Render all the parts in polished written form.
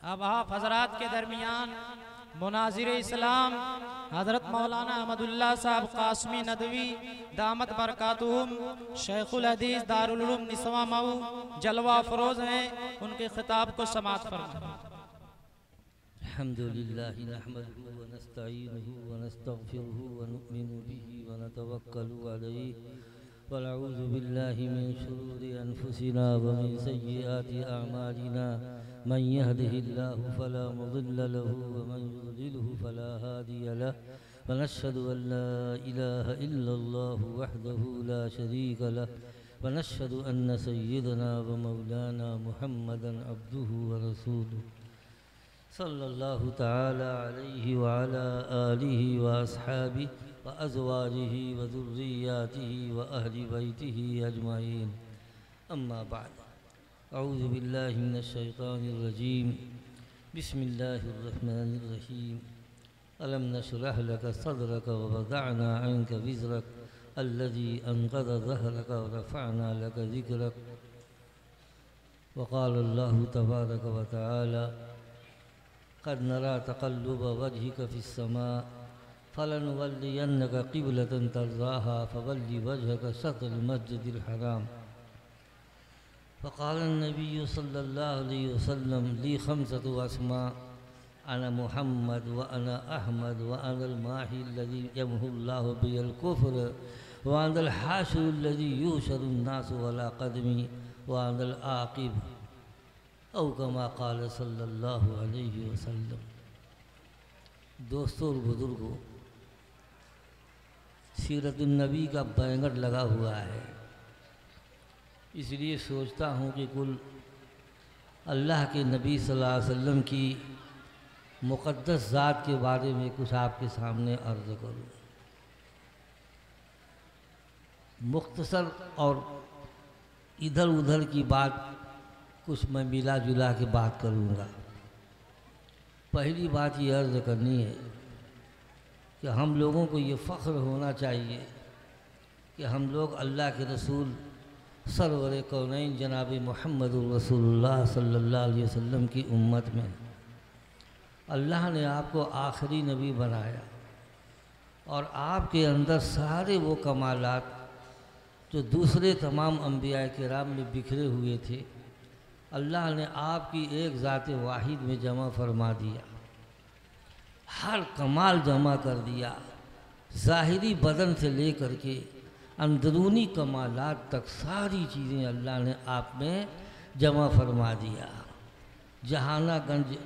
अब आप हजरात के दरमियान मुनाजिर इस्लाम हजरत मौलाना अहमदुल्लाह साहब कासमी नदवी दामत बरकातुहुम शेखुल हदीस दारुल उलूम निस्वा मऊ जलवा फरोज हैं, उनके खिताब को समाअत फरमाएं। अल्हम्दुलिल्लाहि नहमदुहु व नस्तईनुहु व नस्तगफिरुहु व नु'मिनु बिही व नतवक्कलु अलैहि व नऊज़ु बिल्लाहि मिन शुरूरि अनफुसिना व मिन सय्यिआति अअमालिना मन यहदिहिल्लाहु फला मुदिल्ल लहु व मन युद्लिलहु फला हादिय लहु व नशहदु अन ला इलाहा इल्लल्लाहु वहदहु ला शरीक लहु व नशहदु अन्न सय्यिदना व मौलाना मुहम्मदन अब्दुहु व रसूलुहु सल्लल्लाहु तआला अलैहि व अला आलिहि व अस्हाबिहि व अज़वाजिहि व ज़ुर्रिय्यातिहि व अहलि बैतिहि अजमाइन। अम्मा बाद, अऊज़ु बिल्लाहि मिनश शैतानिर रजीम। बिस्मिल्लाहिर रहमानिर रहीम। अलम नशरह लक सदरक व वदअना अन्क विज़रक अल्लज़ी अनक़ज़ ज़हरक व रफ़अना लक ज़िक्रक। व क़ाल अल्लाहु तबारक व तआला क़द नरा तक़ल्लुब वजहिक फ़िस्समा फ़लनुवल्लियन्नक क़िबलतन तर्ज़ाहा फ़वल्लि वजहक शत्रुल मस्जिदिल हराम। फ़क़ाल अन्नबिय्यु सल्लल्लाहु अलैहि वसल्लम ली ख़म्सतु अस्मा अना मुहम्मद व अना अहमद व अनल माही अल्लज़ी यमहुल्लाहु बिहिल कुफ़्र व अनल हाशिरु अल्लज़ी युहशरुन नासु अला क़दमी व अनल आक़िब औ कमा क़ाल सल्लल्लाहु अलैहि वसल्लम। दोस्तों और बुज़ुर्गों, सीरतुन नबी का बैंगट लगा हुआ है, इसलिए सोचता हूँ कि कुल अल्लाह के नबी सल्लल्लाहु अलैहि वसल्लम की मुक़द्दस ज़ात के बारे में कुछ आपके सामने अर्ज़ करूँ। मुख्तसर और इधर उधर की बात कुछ मैं मिला जुला के बात करूँगा। पहली बात ये अर्ज़ करनी है कि हम लोगों को ये फ़ख्र होना चाहिए कि हम लोग अल्लाह के रसूल सरवर कौनैन जनाब मुहम्मदुर रसूलुल्लाह सल्लल्लाहु अलैहि वसल्लम की उम्मत में अल्लाह ने आपको आखिरी नबी बनाया और आपके अंदर सारे वो कमालात जो दूसरे तमाम अंबिया किराम में बिखरे हुए थे, अल्लाह ने आपकी एक ज़ात वाहिद में जमा फरमा दिया। हर कमाल जमा कर दिया, ज़ाहिरी बदन से लेकर के अंदरूनी कमालात तक सारी चीज़ें अल्लाह ने आप में जमा फरमा दिया। जहानागंज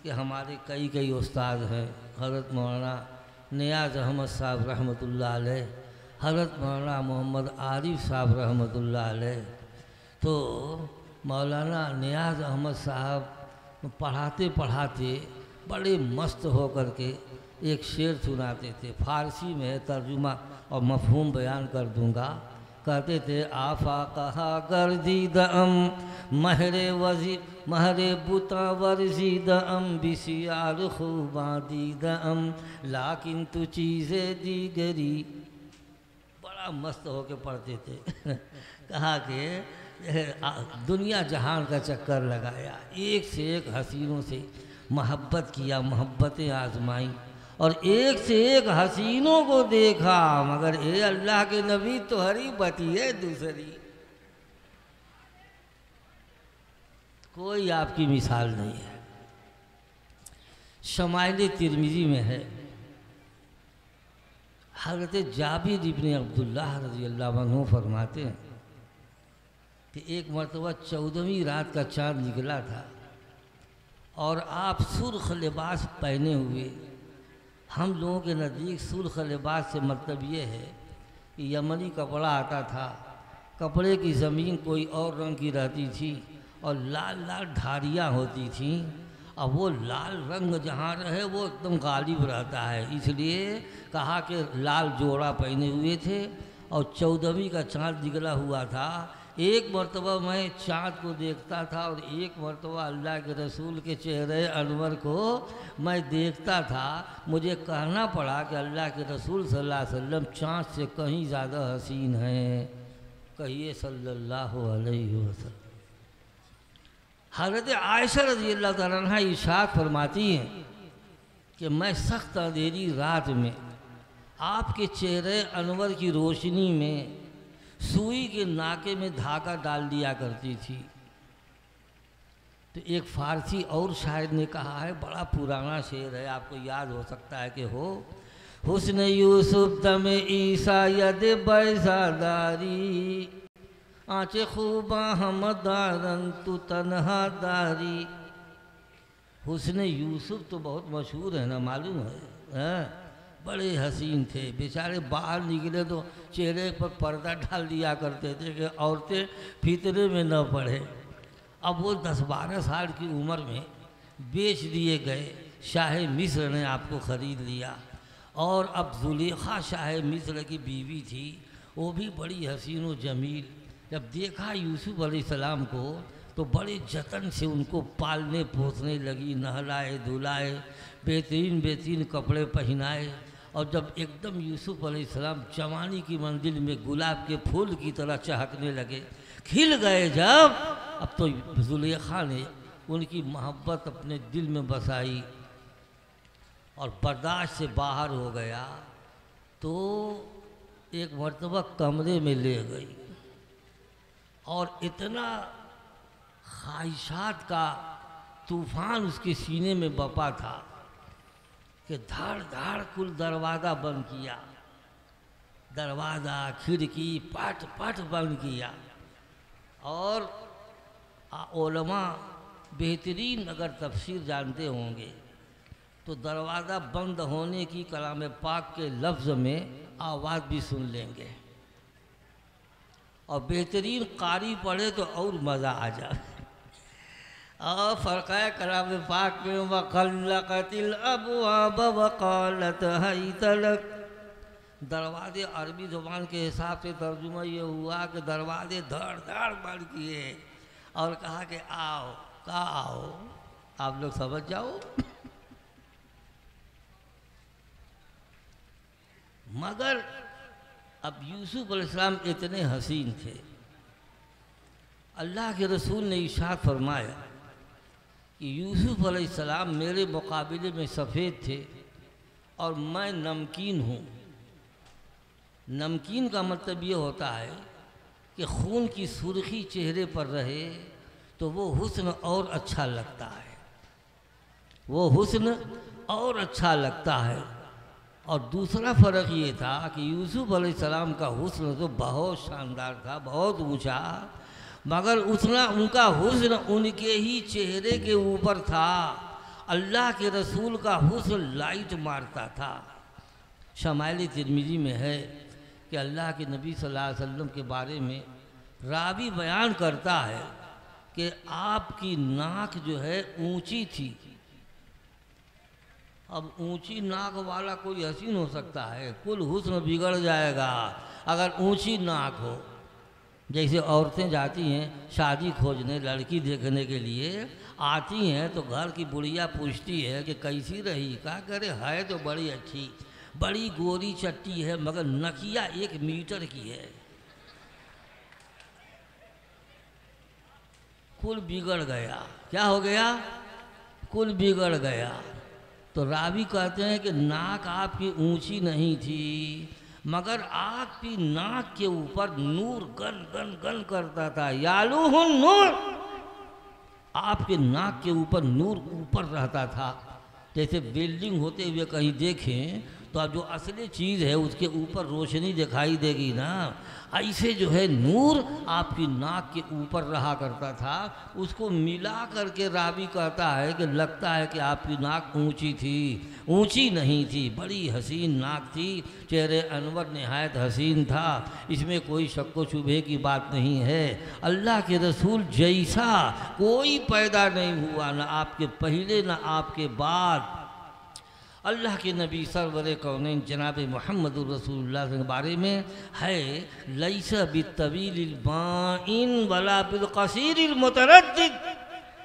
के हमारे कई उस्ताद हैं, हज़रत मौलाना नियाज़ अहमद साहब रहमतुल्लाह अलैह, हज़रत मौलाना मोहम्मद आरिफ साहब रहमतुल्लाह अलैह। तो मौलाना नियाज़ अहमद साहब पढ़ाते पढ़ाते बड़े मस्त होकर के एक शेर सुनाते थे, फ़ारसी में तर्जुमा और मफ़हूम बयान कर दूंगा। कहते थे आफा कहा गर्दीदम महरे वजी महरे बुता वर्जीदम बिसियार खूबादीदम लाकिन तु चीज़ें दीगरी। बड़ा मस्त होके पढ़ते थे। कहा कि दुनिया जहान का चक्कर लगाया, एक से एक हसीनों से मोहब्बत किया, मोहब्बतें आजमाई और एक से एक हसीनों को देखा, मगर ए अल्लाह के नबी तो हरी बती है दूसरी, कोई आपकी मिसाल नहीं है। शमाइल तिरमिज़ी में है, हज़रत जाबिर इब्न अब्दुल्लाह रज़ी अल्लाह अन्हु फरमाते हैं कि एक मरतबा 14वीं रात का चाँद निकला था और आप सुर्ख लिबास पहने हुए, हम लोगों के नज़दीक सुर्ख लिबास से मतलब ये है कि यमनी कपड़ा आता था, कपड़े की ज़मीन कोई और रंग की रहती थी और लाल लाल धारियाँ होती थीं। अब वो लाल रंग जहाँ रहे वो एकदम गालिब रहता है, इसलिए कहा कि लाल जोड़ा पहने हुए थे और 14वीं का चाँद निकला हुआ था। एक मरतबा मैं चाँद को देखता था और एक मरतबा अल्लाह के रसूल के चेहरे अनवर को मैं देखता था। मुझे कहना पड़ा कि अल्लाह के रसूल सल्लल्लाहु अलैहि वसल्लम चाँद से कहीं ज़्यादा हसीन हैं। कहिए सल्लल्लाहु अलैहि वसल्लम। हज़रत आयशा रज़ी अल्लाह तआला अन्हा इरशाद फरमाती हैं कि मैं सख्त अंधेरी रात में आपके चेहरे अनवर की रोशनी में सुई के नाके में धागा डाल दिया करती थी। तो एक फारसी और शायर ने कहा है, बड़ा पुराना शेर है, आपको याद हो सकता है कि हो, हुस्न यूसुफ दमे ईसा यद बैसादारी आँचे खूबा हमदारन तू तन्हा दारी। हुस्न यूसुफ तो बहुत मशहूर है ना, मालूम है? बड़े हसीन थे बेचारे, बाहर निकले तो चेहरे पर पर्दा डाल दिया करते थे कि औरतें फितरे में न पड़े। अब वो 10-12 साल की उम्र में बेच दिए गए, शाह मिस्र ने आपको ख़रीद लिया। और अब जुलेखा शाह मिस्र की बीवी थी, वो भी बड़ी हसीन व जमील। जब देखा यूसुफ अलैहिस्सलाम को तो बड़े जतन से उनको पालने पोसने लगी, नहलाए धुलाए, बेहतरीन बेहतरीन कपड़े पहनाए। और जब एकदम यूसुफ अलैहिस्सलाम जवानी की मंजिल में गुलाब के फूल की तरह चहकने लगे, खिल गए जब, अब तो जुलेखा ने उनकी मोहब्बत अपने दिल में बसाई और बर्दाश्त से बाहर हो गया। तो एक मर्तबा कमरे में ले गई और इतना ख्वाहिशात का तूफान उसके सीने में बपा था कि धाड़ धाड़ कुल दरवाज़ा बंद किया, दरवाज़ा खिड़की पट पट बंद किया। और उलमा बेहतरीन अगर तफसीर जानते होंगे तो दरवाज़ा बंद होने की कलाम पाक के लफ्ज़ में आवाज़ भी सुन लेंगे, और बेहतरीन कारी पढ़े तो और मज़ा आ जाए। और फ़र्क़ है कलाम पाक में वक़ल्लक़तिल अबवाब वक़ालत हैत लक। दरवाजे अरबी ज़ुबान के हिसाब से तर्जुमा ये हुआ कि दरवाजे धड़ धड़ बंद किए और कहा कि आओ, कहा आओ, आप लोग समझ जाओ। मगर अब यूसुफ अलैहिस्सलाम इतने हसीन थे, अल्लाह के रसूल ने इरशाद फरमाया कि यूसुफ अलैहिस्सलाम मेरे मुकाबले में सफ़ेद थे और मैं नमकीन हूँ। नमकीन का मतलब ये होता है कि खून की सुर्खी चेहरे पर रहे तो वो हुस्न और अच्छा लगता है, वो हुस्न और अच्छा लगता है। और दूसरा फ़र्क ये था कि यूसुफ अलैहिस्सलाम का हुस्न तो बहुत शानदार था, बहुत ऊंचा, मगर उनका हुस्न उनके ही चेहरे के ऊपर था। अल्लाह के रसूल का हुस्न लाइट मारता था। शमाइल तिरमिज़ी में है कि अल्लाह के नबी सल्लल्लाहु अलैहि वसल्लम के बारे में रावी बयान करता है कि आपकी नाक जो है ऊंची थी। अब ऊंची नाक वाला कोई हसीन हो सकता है? कुल हुस्न बिगड़ जाएगा अगर ऊंची नाक हो। जैसे औरतें जाती हैं शादी खोजने, लड़की देखने के लिए आती हैं तो घर की बुढ़िया पूछती है कि कैसी रही, क्या करे, है तो बड़ी अच्छी, बड़ी गोरी चट्टी है मगर नकिया 1 मीटर की है। कुल बिगड़ गया। क्या हो गया? कुल बिगड़ गया। तो रावी कहते हैं कि नाक आपकी ऊंची नहीं थी, मगर आपकी नाक के ऊपर नूर गन गन गन करता था। यालूहुन नूर, आपके नाक के ऊपर नूर ऊपर रहता था। जैसे बिल्डिंग होते हुए कहीं देखें तो अब जो असली चीज़ है उसके ऊपर रोशनी दिखाई देगी ना, ऐसे जो है नूर आपकी नाक के ऊपर रहा करता था। उसको मिला करके रावी कहता है कि लगता है कि आपकी नाक ऊंची थी, ऊंची नहीं थी, बड़ी हसीन नाक थी, चेहरे अनवर नहायत हसीन था, इसमें कोई शक व शुबे की बात नहीं है। अल्लाह के रसूल जैसा कोई पैदा नहीं हुआ, ना आपके पहले ना आपके बाद। अल्लाह के नबी सरवर कौनैन जनाब मोहम्मद रसूलुल्लाह के बारे में है, लैसा बित्तवीलिल बाइन वला बिलक़सीरिल मुतरद्दिद।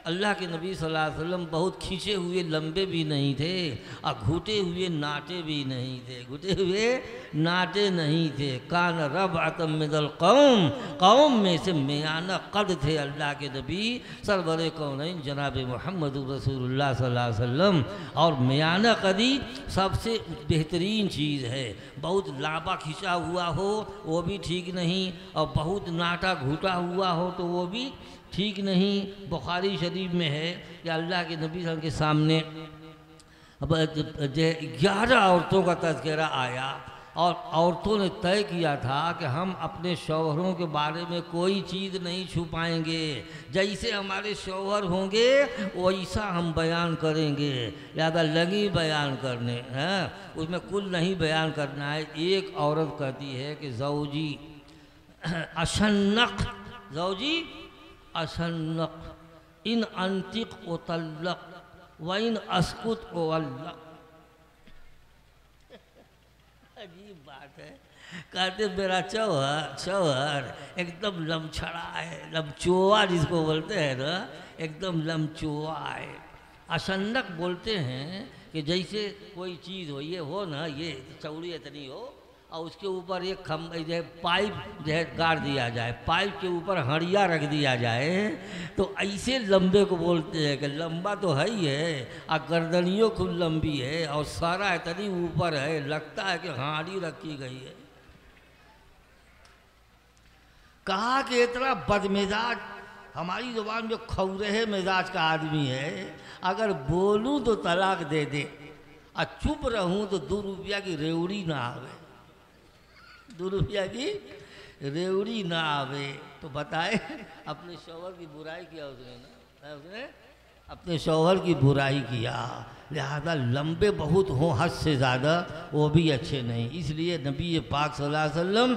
अल्लाह के नबी सल्लल्लाहु अलैहि वसल्लम बहुत खींचे हुए लंबे भी नहीं थे और घुटे हुए नाटे भी नहीं थे, घुटे हुए नाटे नहीं थे। कान रब आतम मिदल कौम, कौम में से मियाना कद थे अल्लाह के नबी सरवर कौनैन जनाब मोहम्मद रसूलुल्लाह सल्लल्लाहु अलैहि वसल्लम। और मियाना कदी सबसे बेहतरीन चीज़ है। बहुत लांबा खिंचा हुआ हो वो भी ठीक नहीं, और बहुत नाटा घुटा हुआ हो तो वो भी ठीक नहीं। बुखारी शरीफ में है कि अल्लाह के नबी सल्लल्लाहु अलैहि वसल्लम के सामने अब 11 औरतों का तज़किरा आया और औरतों ने तय किया था कि हम अपने शौहरों के बारे में कोई चीज़ नहीं छुपाएंगे, जैसे हमारे शौहर होंगे वैसा हम बयान करेंगे। ज़्यादा लगी बयान करने हैं, उसमें कुल नहीं बयान करना है। एक औरत कहती है कि ज़ौजी अशन्नक, ज़ौजी अशन्नक इन अंतिक ओ तल्लक व इन अस्कुत ओ अल्लक। अजीब बात है। कहते मेरा चौहर एकदम लमछड़ा है, लमचोआ जिसको बोलते हैं ना, एकदम लमचोआ है। अशन्नक बोलते हैं कि जैसे कोई चीज़ हो, ये हो ना, ये चौड़ी इतनी हो और उसके ऊपर एक जो पाइप जो है गाड़ दिया जाए, पाइप के ऊपर हड़िया रख दिया जाए, तो ऐसे लंबे को बोलते हैं कि लंबा तो है ही है और गर्दनियों खूब लंबी है और सारा इतनी ऊपर है, लगता है कि हाड़ी रखी गई है। कहा कि इतना बदमिजाज, हमारी ज़ुबान में खौरेहे मिजाज का आदमी है, अगर बोलूं तो तलाक दे दे और चुप रहूं तो 2 रुपया की रेवड़ी ना आवे, 2 रुपया की रेवड़ी ना आवे। तो बताए अपने शौहर की बुराई किया उसने ना, उसने अपने शौहर की बुराई किया। लिहाजा लंबे बहुत हों हद से ज़्यादा वो भी अच्छे नहीं। इसलिए नबी पाक सल्लल्लाहु अलैहि वसल्लम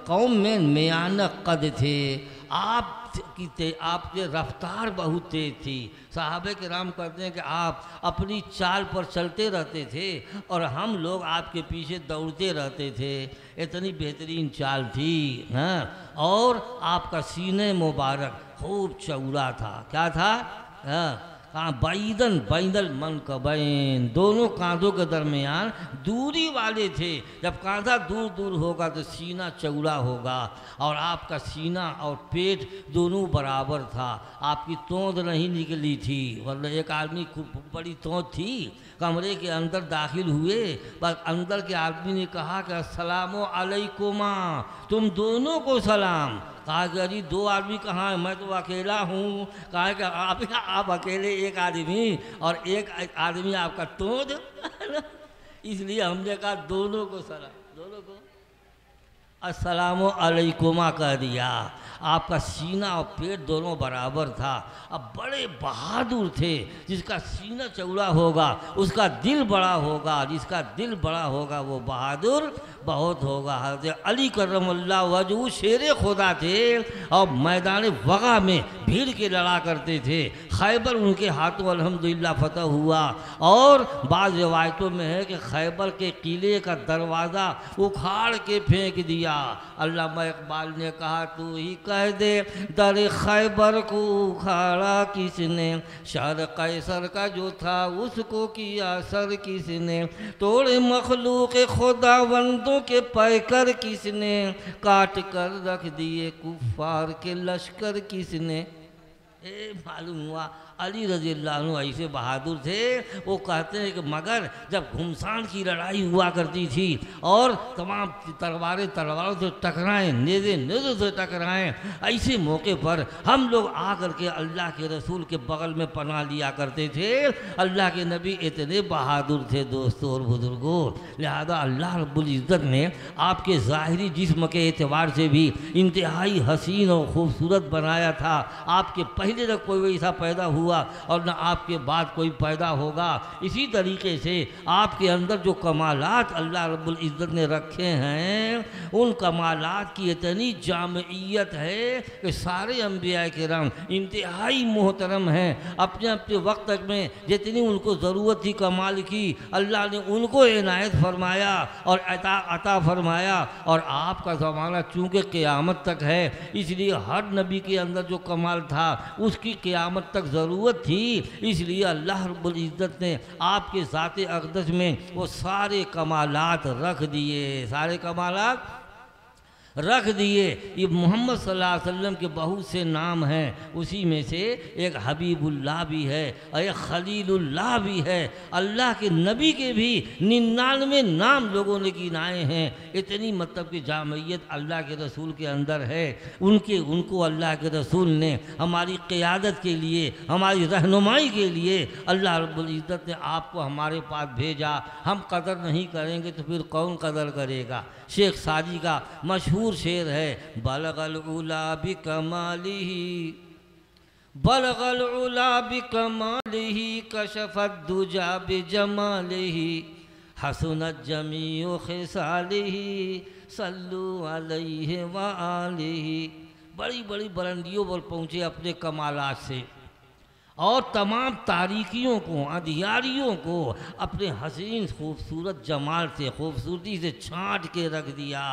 कौम में मियाना कद थे, आपके रफ्तार बहुत तेज थी। साहबे किराम कहते हैं कि आप अपनी चाल पर चलते रहते थे और हम लोग आपके पीछे दौड़ते रहते थे, इतनी बेहतरीन चाल थी। हाँ, और आपका सीने मुबारक खूब चौड़ा था। क्या था? हाँ, बैदन बैदल मन कबैन, दोनों कांधों के दरमियान दूरी वाले थे। जब कांधा दूर दूर होगा तो सीना चौड़ा होगा, और आपका सीना और पेट दोनों बराबर था। आपकी तोंद नहीं निकली थी, वरना एक आदमी बड़ी तोंद थी। कमरे के अंदर दाखिल हुए, बस अंदर के आदमी ने कहा कि अस्सलामु अलैकुमा, तुम दोनों को सलाम। कहा कि अजी 2 आदमी कहाँ है, मैं तो अकेला हूँ। कहा कि आप अकेले एक आदमी और एक आदमी आपका तोड़ इसलिए हमने कहा दोनों को सलाम, दोनों को अस्सलामु अलैकुमा कह दिया। आपका सीना और पेट दोनों बराबर था। अब बड़े बहादुर थे। जिसका सीना चौड़ा होगा उसका दिल बड़ा होगा, जिसका दिल बड़ा होगा वो बहादुर बहुत होगा। हज़रत अली करमल्लाह वजहू शेर खुदा थे और मैदान वग़ा में भीड़ के लड़ा करते थे। खैबर उनके हाथों अल्हम्दुलिल्लाह फतह हुआ, और बाज़ रिवायतों में है कि खैबर के किले का दरवाज़ा उखाड़ के फेंक दिया। अल्लामा इकबाल ने कहा तू ही कह दे दर खैबर को उखाड़ा किसने, शर कैसर का जो था उसको किया सर किसने, तोड़े मखलूक खुदावंदों के पैकर किसने, काट कर रख दिए कुफार के लश्कर किसने। मालूम हुआ अली रज़ियल्लाहु अन्हु ऐसे बहादुर थे। वो कहते हैं कि मगर जब घुमसान की लड़ाई हुआ करती थी और तमाम तलवारों से टकराएं, नेज़े से टकराएं, ऐसे मौके पर हम लोग आ करके अल्लाह के रसूल के बगल में पनाह लिया करते थे। अल्लाह के नबी इतने बहादुर थे दोस्तों और बुजुर्गों। लिहाजा अल्लाह रब्बुल इज़्ज़त ने आपके ज़ाहिरी जिस्म के एतबार से भी इंतहाई हसीन और ख़ूबसूरत बनाया था। आपके पहले तक कोई वैसा पैदा हुआ और न आपके बाद कोई पैदा होगा। इसी तरीके से आपके अंदर जो कमालात अल्लाह रब्बुल इज़्ज़त ने रखे हैं, उन कमालात की इतनी जामियत है कि सारे अंबिया किराम इंतहाई मोहतरम हैं। अपने अपने वक्त में जितनी उनको ज़रूरत थी कमाल की, अल्लाह ने उनको इनायत फरमाया और अता फरमाया। और आपका ज़माना चूँकि क़यामत तक है, इसलिए हर नबी के अंदर जो कमाल था उसकी क़यामत तक ज़रूर ज़रूरत थी, इसलिए अल्लाह रब्बुल इज़्ज़त ने आपके ज़ात अक़दस में वो सारे कमालात रख दिए, सारे कमालात रख दिए। ये मोहम्मद सल्लल्लाहु अलैहि वसल्लम के बहुत से नाम हैं, उसी में से एक हबीबुल्लाह भी है और एक खलीलुल्लाह भी है। अल्लाह के नबी के भी 99 नाम लोगों ने गिनाए हैं। इतनी मतलब की जामियत अल्लाह के रसूल के अंदर है। उनको अल्लाह के रसूल ने हमारी क़ियादत के लिए, हमारी रहनुमाई के लिए अल्लाह रब्बुल इज़्ज़त ने आपको हमारे पास भेजा। हम कदर नहीं करेंगे तो फिर कौन कदर करेगा। शेख सादी का मशहूर शेर है, बलगल उला बिकमालिही, बलगल उला बिकमालिही, कशफत दुजा बिजमालिही, हसनत जमीउ खिसालिही, सल्लु अलैहि व आलिही। बड़ी बड़ी बुलंदियों पर पहुँचे अपने कमालात से और तमाम तारीकियों को, अंधियारियों को अपने हसीन खूबसूरत जमाल से, खूबसूरती से छांट के रख दिया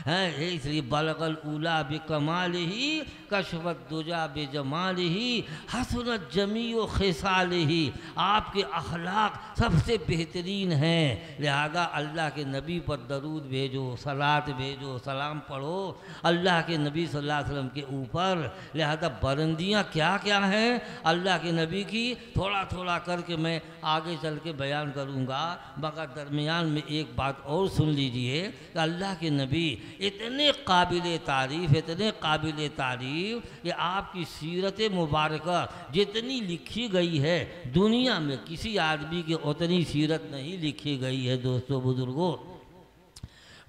है। इसलिए बलगल उला बिकमाल ही, कशफत दुजा बेजमाल ही, हसनत जमी व खिसाल ही। आपके अखलाक सबसे बेहतरीन हैं, लिहाजा अल्लाह के नबी पर दरूद भेजो, सलात भेजो, सलाम पढ़ो अल्लाह के नबी सल्लल्लाहु अलैहि वसल्लम के ऊपर। लिहाजा बुलंदियाँ क्या क्या हैं अल्लाह के नबी की, थोड़ा थोड़ा करके मैं आगे चल के बयान करूँगा, मगर दरमियान में एक बात और सुन लीजिए कि अल्लाह के नबी इतने काबिल तारीफ़, इतने काबिल तारीफ़ कि आपकी सीरत मुबारक जितनी लिखी गई है दुनिया में किसी आदमी की उतनी सीरत नहीं लिखी गई है। दोस्तों बुजुर्गों,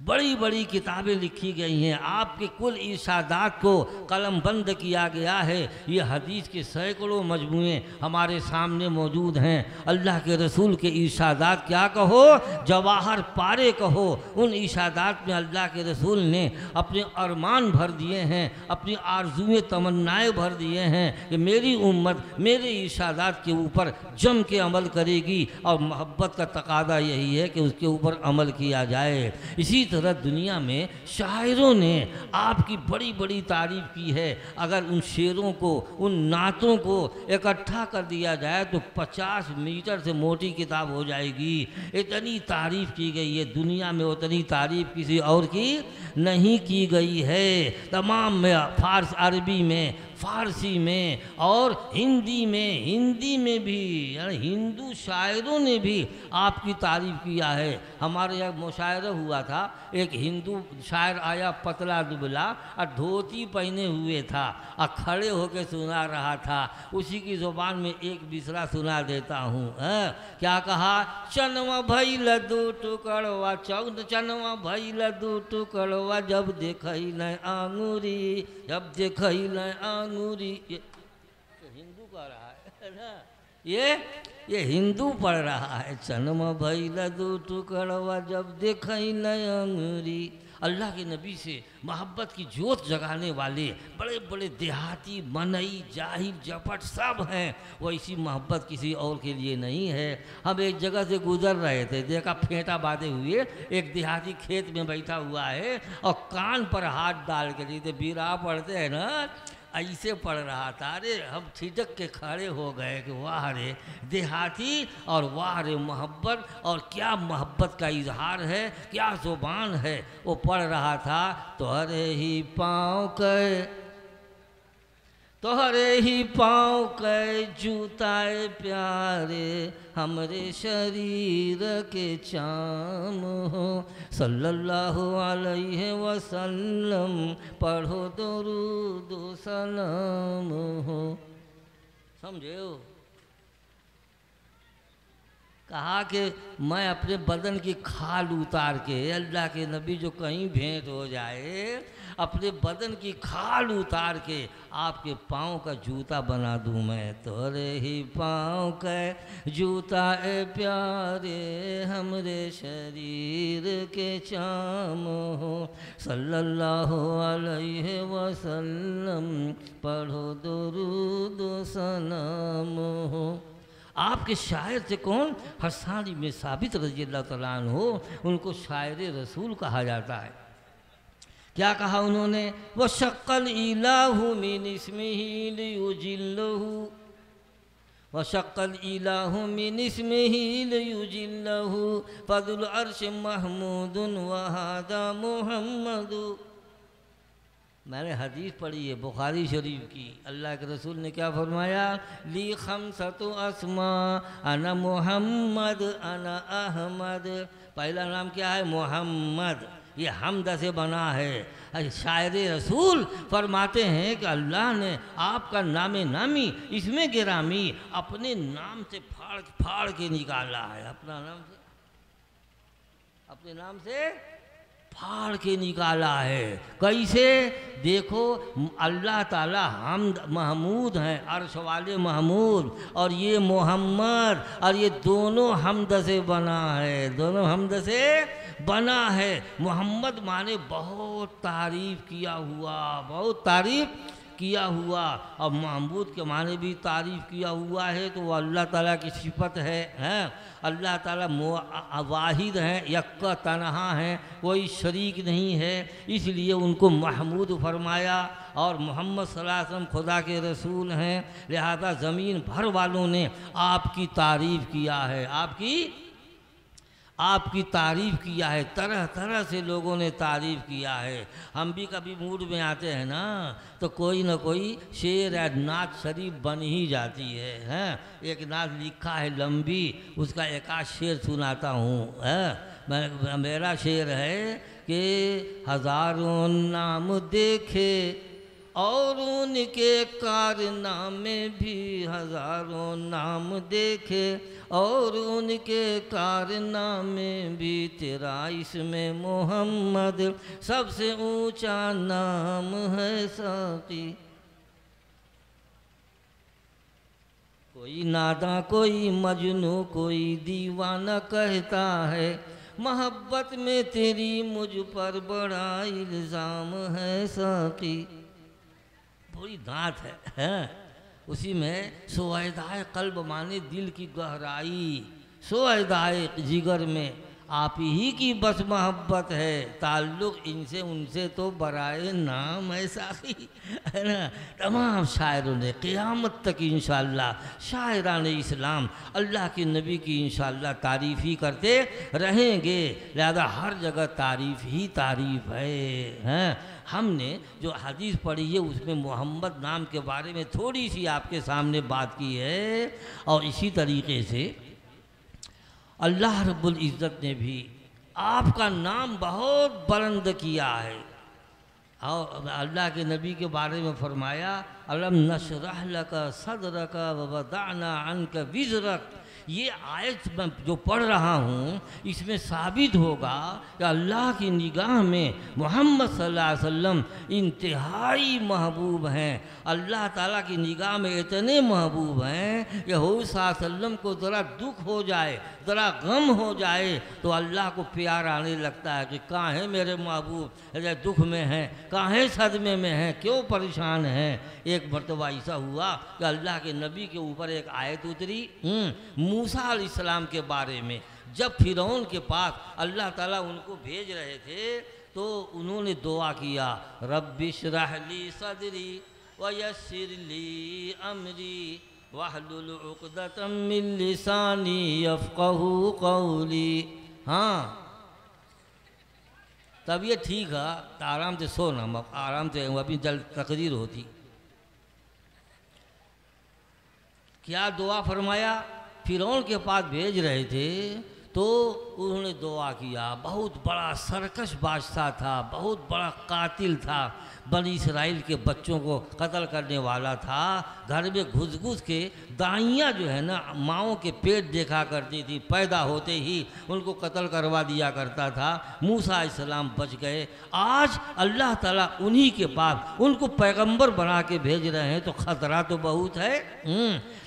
बड़ी बड़ी किताबें लिखी गई हैं, आपके कुल इरशादात को कलम बंद किया गया है। ये हदीस के सैकड़ों मजमूए हमारे सामने मौजूद हैं। अल्लाह के रसूल के इरशादात क्या कहो, जवाहर पारे कहो, उन इरशादात में अल्लाह के रसूल ने अपने अरमान भर दिए हैं, अपनी आरज़ुएं तमन्नाएँ भर दिए हैं कि मेरी उम्मत मेरे इरशादात के ऊपर जम के अमल करेगी और मोहब्बत का तकादा यही है कि उसके ऊपर अमल किया जाए। इसी तरह दुनिया में शायरों ने आपकी बड़ी बड़ी तारीफ़ की है। अगर उन शेरों को, उन नातों को इकट्ठा कर दिया जाए तो 50 मीटर से मोटी किताब हो जाएगी। इतनी तारीफ़ की गई है दुनिया में, उतनी तारीफ़ किसी और की नहीं की गई है। तमाम में फारस, अरबी में, फ़ारसी में और हिंदी में भी, यानी हिंदू शायरों ने भी आपकी तारीफ़ किया है। हमारे यहाँ मुशायरा हुआ था, एक हिंदू शायर आया पतला दुबला और धोती पहने हुए था और खड़े होकर सुना रहा था। उसी की ज़ुबान में एक बिसरा सुना देता हूँ। क्या कहा, चनवा भइल दू टुकड़वा, चनवा भइल दू टुकड़वा, जब देखई न आंगूरी, जब देखई न आंगूरी। ये हिंदू कह रहा है ना, ये हिंदू पढ़ रहा है। चनमा भइल दू टुकड़वा, जब देखई न आंगूरी। अल्लाह के नबी से मोहब्बत की जोत जगाने वाले बड़े बड़े देहाती, मनई, जाहिल, जपट सब हैं। वैसी मोहब्बत किसी और के लिए नहीं है। हम एक जगह से गुजर रहे थे, देखा फेंटा बांधे हुए एक देहाती खेत में बैठा हुआ है और कान पर हाथ डाल के, जैसे बीरा पढ़ते हैं ना, ऐसे पढ़ रहा था। अरे हम ठिठक के खड़े हो गए कि वाह रे देहाती और वाह रे मोहब्बत, और क्या मोहब्बत का इजहार है, क्या ज़ुबान है। वो पढ़ रहा था, तोहरे ही पाँव के, तोहरे ही पाँव के जूताए प्यारे, हमरे शरीर के चाम हो, सल्लल्लाहु अलैहि वसल्लम, पढ़ो दुरूद सलाम हो। समझे हो? कहा कि मैं अपने बदन की खाल उतार के, अल्लाह के नबी जो कहीं भेंट हो जाए, अपने बदन की खाल उतार के आपके पाँव का जूता बना दूँ मैं। तोरे ही पाँव के जूता ए प्यारे, हमरे शरीर के चाम हो, सल्लल्लाहु अलैहि वसल्लम, पढ़ो दुरूद सलाम हो। आपके शायर से कौन? हसन इब्न साबित रज़ियल्लाहु तआला अन्हु, उनको शायर रसूल कहा जाता है। क्या कहा उन्होंने, व शक्कल इलाहु मिन इस्मिही लियुजिल्लहु, वशक्कल इलाहु मिन इस्मिही लियुजिल्लहु फज़ुल अर्श महमूदुन वहादा मुहम्मदु। मैंने हदीस पढ़ी है बुखारी शरीफ की, अल्लाह के रसूल ने क्या फरमाया, ली खमसतु अस्मा अना मुहम्मद अना अहमद। पहला नाम क्या है, मोहम्मद, ये हमद से बना है। शायर रसूल फरमाते हैं कि अल्लाह ने आपका नामे नामी इसमें गिरामी अपने नाम से फाड़ फाड़ के निकाला है, अपना नाम से, अपने नाम से फाड़ के निकाला है। कैसे, देखो अल्लाह ताला हमद महमूद हैं, अर्श वाले महमूद, और ये मोहम्मद, और ये दोनों हमद से बना है, दोनों हमद से बना है। मोहम्मद माने बहुत तारीफ़ किया हुआ, बहुत तारीफ़ किया हुआ, और महमूद के माने भी तारीफ़ किया हुआ है। तो वो अल्लाह ताला की सिफत है, हैं? अल्लाह ताला वाहिद हैं, यक्का तनहा हैं, कोई शरीक नहीं है, इसलिए उनको महमूद फरमाया। और मोहम्मद सल्लल्लाहु अलैहि वसल्लम खुदा के रसूल हैं, लिहाजा ज़मीन भर वालों ने आपकी तारीफ़ किया है, आपकी तारीफ़ किया है, तरह तरह से लोगों ने तारीफ़ किया है। हम भी कभी मूड में आते हैं ना, तो कोई ना कोई शेर या नात शरीफ बन ही जाती है, हैं? एक नात लिखा है लंबी, उसका एक आध शेर सुनाता हूँ, है? मेरा शेर है कि हज़ारों नाम देखे और उनके कारनामे भी, हज़ारों नाम देखे और उनके कारनामे भी, तेरा इसमें मोहम्मद सबसे ऊंचा नाम है साकी। कोई नादा कोई मजनू कोई दीवाना कहता है, मोहब्बत में तेरी मुझ पर बड़ा इल्ज़ाम है साकी। थोड़ी दांत है, उसी में सोहदाए कल्ब माने दिल की गहराई, सोहदाए जिगर में आप ही की बस मोहब्बत है, ताल्लुक़ इनसे उनसे तो बराए नाम है साकी, है ना। तमाम शायरों ने क़यामत तक इंशाअल्लाह शायरान इस्लाम अल्लाह के नबी की इंशाअल्लाह तारीफ़ ही करते रहेंगे, लिहाजा हर जगह तारीफ़ ही तारीफ़ है, हैं? हमने जो हदीस पढ़ी है उसमें मोहम्मद नाम के बारे में थोड़ी सी आपके सामने बात की है, और इसी तरीके से अल्लाह रब्बुल इज़्ज़त ने भी आपका नाम बहुत बुलंद किया है। और अल्लाह के नबी के बारे में फरमाया, अलम नशरह लका सदरक व वदअना अन्का विज़रक। ये आयत मैं जो पढ़ रहा हूँ इसमें साबित होगा कि अल्लाह की निगाह में मोहम्मद सल्लल्लाहु अलैहि वसल्लम इंतहाई महबूब हैं। अल्लाह ताला की निगाह में इतने महबूब हैं कि हुज़ूर सल्लल्लाहु अलैहि वसल्लम को ज़रा दुख हो जाए, ज़रा गम हो जाए तो अल्लाह को प्यार आने लगता है कि कहाँ है मेरे महबूब, अरे दुख में हैं, कहाँ है सदमे में हैं, क्यों परेशान हैं। एक मरतबा ऐसा हुआ कि अल्लाह के नबी के ऊपर एक आयत उतरी मूसा अलैहिस्सलाम के बारे में। जब फिरौन के पास अल्लाह ताला उनको भेज रहे थे तो उन्होंने दुआ किया, रब्बिश्रह ली सदरी व यस्सिर ली अमरी वहलुल उक़दतम मिन लिसानी यफ़क़हू क़ौली। हाँ, तबीयत ठीक है तो आराम से सोना, आराम से अपनी जल्द तकदीर होती। क्या दुआ फरमाया, फिरौन के पास भेज रहे थे तो उन्होंने दुआ किया। बहुत बड़ा सरकश बादशाह था, बहुत बड़ा कातिल था, बनी इसराइल के बच्चों को कत्ल करने वाला था। घर में घुस घुस के दाइयाँ जो है ना माओं के पेट देखा करती थी, पैदा होते ही उनको कत्ल करवा दिया करता था। मूसा अलैहिस्सलाम बच गए। आज अल्लाह ताला उन्हीं के पास उनको पैगंबर बना के भेज रहे हैं तो ख़तरा तो बहुत है।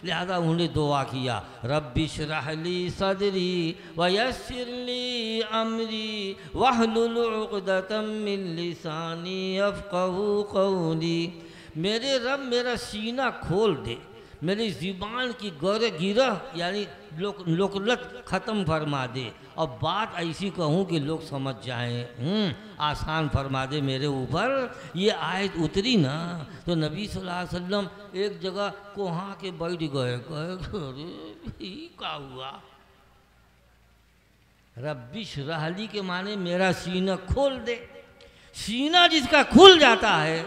लिहाजा उन्होंने दुआ किया, रब्बिश्रह ली सदरी व यस्सिर ली अमरी वहलुल उक़दतम मिन लिसानी यफ़क़हू क़ौली। मेरे रब मेरा सीना खोल दे, मेरी ज़ुबान की गिरह यानी लोकलत ख़त्म फरमा दे और बात ऐसी कहूँ कि लोग समझ जाएं, आसान फरमा दे मेरे ऊपर। ये आयत उतरी ना तो नबी सल्लल्लाहु अलैहि वसल्लम एक जगह कोहा के बैठ गए, कहे अरे क्या हुआ। रब्बी इश्रह ली के माने मेरा सीना खोल दे। सीना जिसका खुल जाता है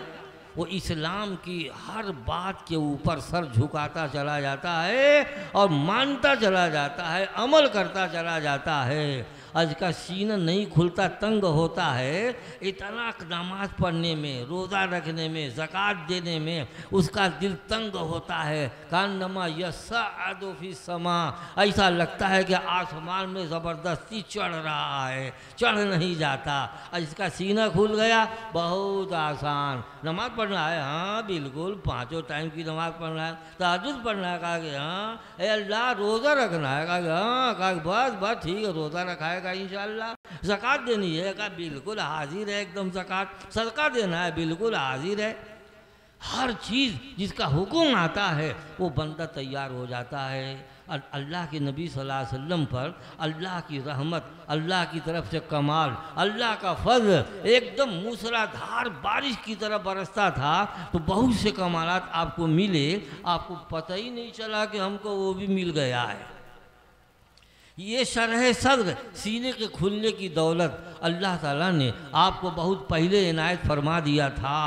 वो इस्लाम की हर बात के ऊपर सर झुकाता चला जाता है और मानता चला जाता है, अमल करता चला जाता है। आज का सीना नहीं खुलता, तंग होता है, इतना नमाज पढ़ने में, रोज़ा रखने में, ज़कात देने में उसका दिल तंग होता है। कानमा यस्अदु फी समा, ऐसा लगता है कि आसमान में ज़बरदस्ती चढ़ रहा है, चढ़ नहीं जाता। इसका सीना खुल गया, बहुत आसान। नमाज पढ़ना है, हाँ बिल्कुल, 5 टाइम की नमाज पढ़ना है, तहज्जुद पढ़ना है, कहा कि हाँ। अल्लाह रोज़ा रखना है, कहा कि हाँ, कहा बस ठीक है, रोज़ा रखा है इंशाअल्लाह। ज़कात देनी है, कहा बिल्कुल हाजिर है एकदम। ज़कात सदका देना है, बिल्कुल हाजिर है। हर चीज़ जिसका हुक्म आता है वो बंदा तैयार हो जाता है। अल्लाह के नबी सल्लल्लाहु अलैहि वसल्लम पर अल्लाह की रहमत, अल्लाह की तरफ से कमाल, अल्लाह का फज़ल एकदम मूसलाधार बारिश की तरह बरसता था। तो बहुत से कमालात आपको मिले, आपको पता ही नहीं चला कि हमको वो भी मिल गया है। ये शरह सद्र, सीने के खुलने की दौलत अल्लाह ताला ने आपको बहुत पहले इनायत फरमा दिया था।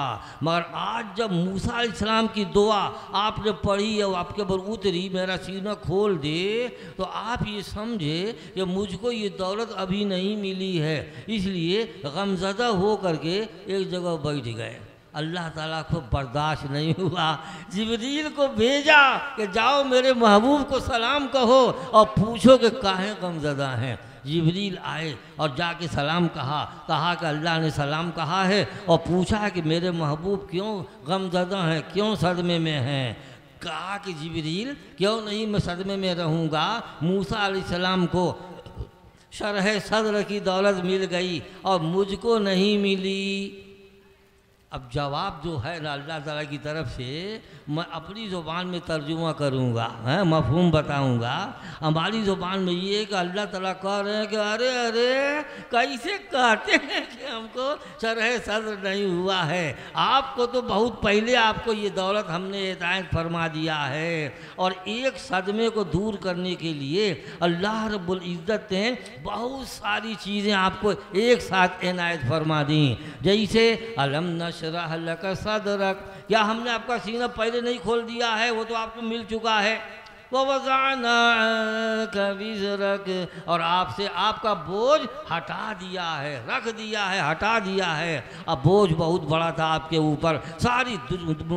मगर आज जब मूसा अलैहिस्सलाम की दुआ आपने पढ़ी और आपके ऊपर उतरी, मेरा सीना खोल दे, तो आप ये समझे कि मुझको ये दौलत अभी नहीं मिली है, इसलिए गमज़दा हो करके एक जगह बैठ गए। अल्लाह ताला को बर्दाश्त नहीं हुआ, जिब्रील को भेजा कि जाओ मेरे महबूब को सलाम कहो और पूछो कि काहे गमज़दा हैं। जिब्रील आए और जाके सलाम कहा कि अल्लाह ने सलाम कहा है और पूछा कि मेरे महबूब क्यों गमज़दा हैं, क्यों सदमे में हैं। कहा कि जिब्रील क्यों नहीं मैं सदमे में रहूँगा। मूसा अलैहिस्सलाम को शरह सद्र की दौलत मिल गई और मुझको नहीं मिली। अब जवाब जो है ना अल्लाह ताला की तरफ से, मैं अपनी ज़ुबान में तर्जुमा करूँगा, हैं मफ़हूम बताऊँगा। हमारी ज़ुबान में ये कि अल्लाह ताला कह रहे हैं कि अरे अरे कैसे कहते हैं कि हमको शरह सद्र नहीं हुआ है। आपको तो बहुत पहले आपको ये दौलत हमने हिदायत फरमा दिया है। और एक सदमे को दूर करने के लिए अल्लाह रब्बुल इज़्ज़त ने बहुत सारी चीज़ें आपको एक साथ इनायत फरमा दी। जैसे अलम नशरह लक सदरक, क्या हमने आपका सीना पहले नहीं खोल दिया है, वो तो आपको मिल चुका है। वज़अना अन्का विज़रक, और आपसे आपका बोझ हटा दिया है, रख दिया है, हटा दिया है। अब बोझ बहुत बड़ा था आपके ऊपर, सारी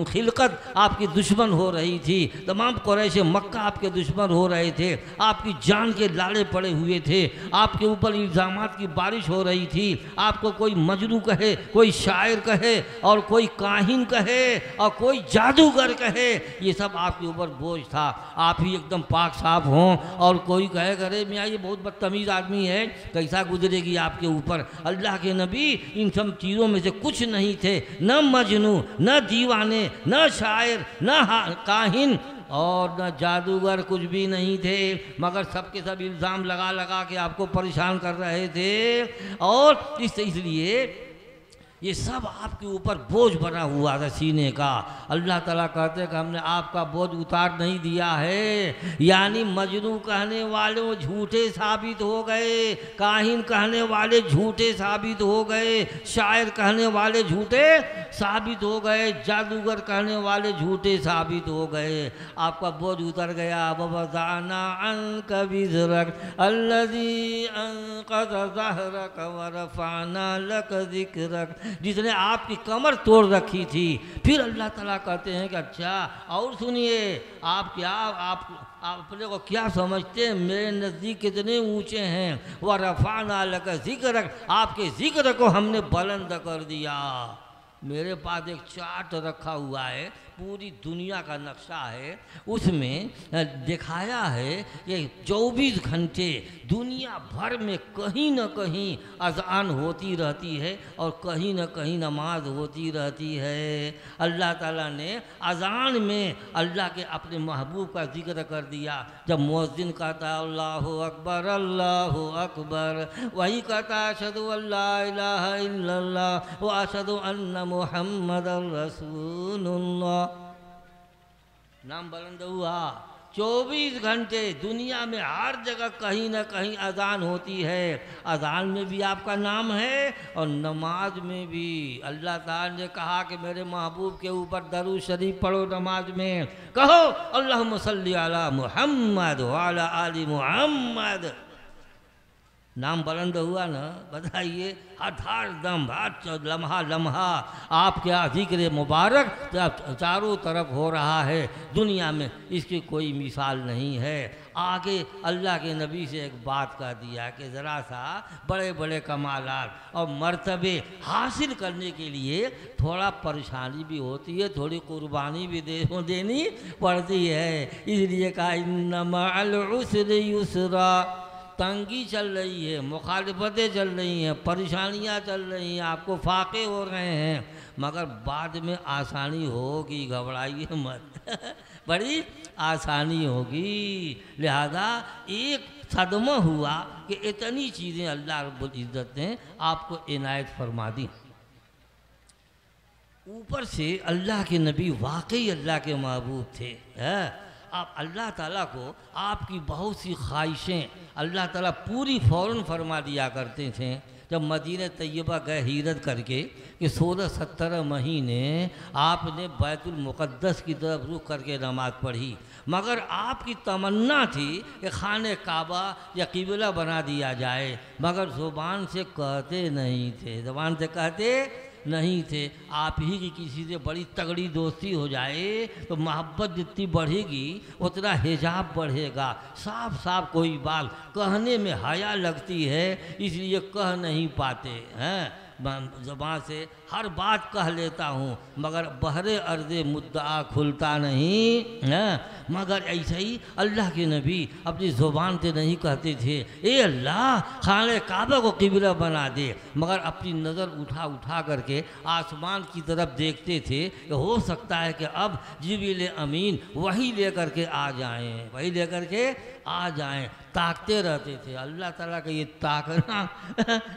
खिलकत आपकी दुश्मन हो रही थी, तमाम कुरैश मक्का आपके दुश्मन हो रहे थे, आपकी जान के लाले पड़े हुए थे, आपके ऊपर इल्ज़ामात की बारिश हो रही थी। आपको कोई मजनू कहे, कोई शायर कहे, और कोई काहिन कहे, और कोई जादूगर कहे, ये सब आपके ऊपर बोझ था। आप ही एकदम पाक साफ हों और कोई कहे करे मियाँ ये बहुत बदतमीज़ आदमी है, कैसा गुजरेगी आपके ऊपर। अल्लाह के नबी इन सब चीज़ों में से कुछ नहीं थे, न मजनू, न दीवाने, न शायर, न काहिन और न जादूगर, कुछ भी नहीं थे। मगर सबके सब इल्ज़ाम लगा लगा के आपको परेशान कर रहे थे। और इसलिए ये सब आपके ऊपर बोझ बना हुआ था सीने का। अल्लाह ताला कहते हैं कि हमने आपका बोझ उतार नहीं दिया है। यानी मजनू कहने वाले वो झूठे साबित हो गए, काहिन कहने वाले झूठे साबित हो गए, शायर कहने वाले झूठे साबित हो गए, जादूगर कहने वाले झूठे साबित हो गए। आपका बोझ उतर गया। वज़अना अन्का विज़रक अल्लज़ी अन्क़ज़ ज़हरक वरफ़अना लक ज़िक्रक, जिसने आपकी कमर तोड़ रखी थी। फिर अल्लाह ताला कहते हैं कि अच्छा और सुनिए, आप क्या आप अपने को क्या समझते हैं, मेरे नज़दीक कितने ऊंचे हैं। वह रफ़अना लक ज़िक्रक, आपके ज़िक्र को हमने बुलंद कर दिया। मेरे पास एक चार्ट रखा हुआ है, पूरी दुनिया का नक्शा है, उसमें दिखाया है कि 24 घंटे दुनिया भर में कहीं न कहीं अज़ान होती रहती है और कहीं न कहीं नमाज होती रहती है। अल्लाह ताला ने अज़ान में अल्लाह के अपने महबूब का जिक्र कर दिया। जब मुअज्जिन कहता अल्लाहु अकबर, वही कहता अशहदु अल्ला इलाहा इल्लल्लाह व अशहदु अन्ना मुहम्मदर रसूलुल्लाह। नाम बुलंद हुआ। 24 घंटे दुनिया में हर जगह कहीं ना कहीं अज़ान होती है। अज़ान में भी आपका नाम है और नमाज में भी। अल्लाह ताला ने कहा कि मेरे महबूब के ऊपर दरूद शरीफ पढ़ो नमाज में, कहो अल्लाहुम्मा सल्ली अला मुहम्मद व अला आलि मुहम्मद। नाम बुलंद हुआ ना, बताइए। हर दम हर लम्हा लम्हा आपके ज़िक्र मुबारक चारों तरफ हो रहा है दुनिया में, इसकी कोई मिसाल नहीं है। आगे अल्लाह के नबी से एक बात कह दिया कि ज़रा सा बड़े बड़े कमालात और मर्तबे हासिल करने के लिए थोड़ा परेशानी भी होती है, थोड़ी कुर्बानी भी देनी पड़ती है। इसलिए कहा इन्ना मअल उसरि युसरा। तंगी चल रही है, मुखालिफतें चल रही हैं, परेशानियां चल रही हैं, आपको फाके हो रहे हैं, मगर बाद में आसानी होगी, घबराइए मत बड़ी आसानी होगी। लिहाजा एक सदमा हुआ कि इतनी चीज़ें अल्लाह रब्बुल इज़्ज़त ने आपको इनायत फरमा दी। ऊपर से अल्लाह के नबी वाकई अल्लाह के महबूब थे। आप अल्लाह ताला को आपकी बहुत सी ख्वाहिशें अल्लाह ताला पूरी फ़ौरन फरमा दिया करते थे। जब मदीना तैयबा गए हिजरत करके कि 16-17 महीने आपने बैतुल मुक़द्दस की तरफ रुख करके नमाज़ पढ़ी, मगर आपकी तमन्ना थी कि खाने काबा या क़िबला बना दिया जाए, मगर ज़ुबान से कहते नहीं थे, ज़ुबान से कहते नहीं थे। आप ही की किसी से बड़ी तगड़ी दोस्ती हो जाए तो मोहब्बत जितनी बढ़ेगी उतना हिजाब बढ़ेगा। साफ साफ कोई बात कहने में हया लगती है, इसलिए कह नहीं पाते हैं। ज़बान से हर बात कह लेता हूँ, मगर बहरे अर्ज़े मुद्दा खुलता नहीं है। मगर ऐसे ही अल्लाह के नबी अपनी ज़ुबान से नहीं कहते थे ए अल्लाह खाने काबा को क़िबला बना दे, मगर अपनी नज़र उठा उठा करके आसमान की तरफ देखते थे कि हो सकता है कि अब जिब्रील अमीन वही लेकर के आ जाएं, वही लेकर के आ जाएं। ताकते रहते थे। अल्लाह ताला का ये ताकना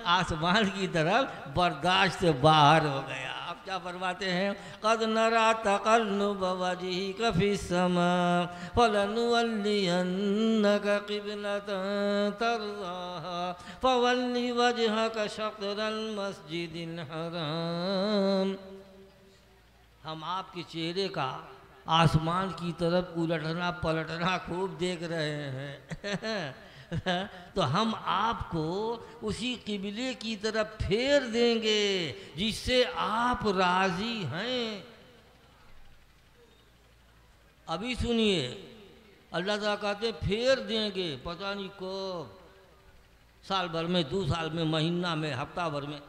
आसमान की तरफ बर्दाश्त से बाहर हो गया। आप क्या फरमाते हैं? क़द नरा तक़ल्लुब वजहिका फ़िस्समा फ़लनुवल्लियन्नका क़िबलतन तर्ज़ाहा फ़वल्लि वजहका शत्रल मस्जिदिल हराम। हम आपके चेहरे का आसमान की तरफ उलटना पलटना खूब देख रहे हैं तो हम आपको उसी क़िबले की तरफ फेर देंगे जिससे आप राज़ी हैं। अभी सुनिए, अल्लाह ताला कहते फेर देंगे, पता नहीं कब, साल भर में, 2 साल में, महीना में, हफ्ता भर में,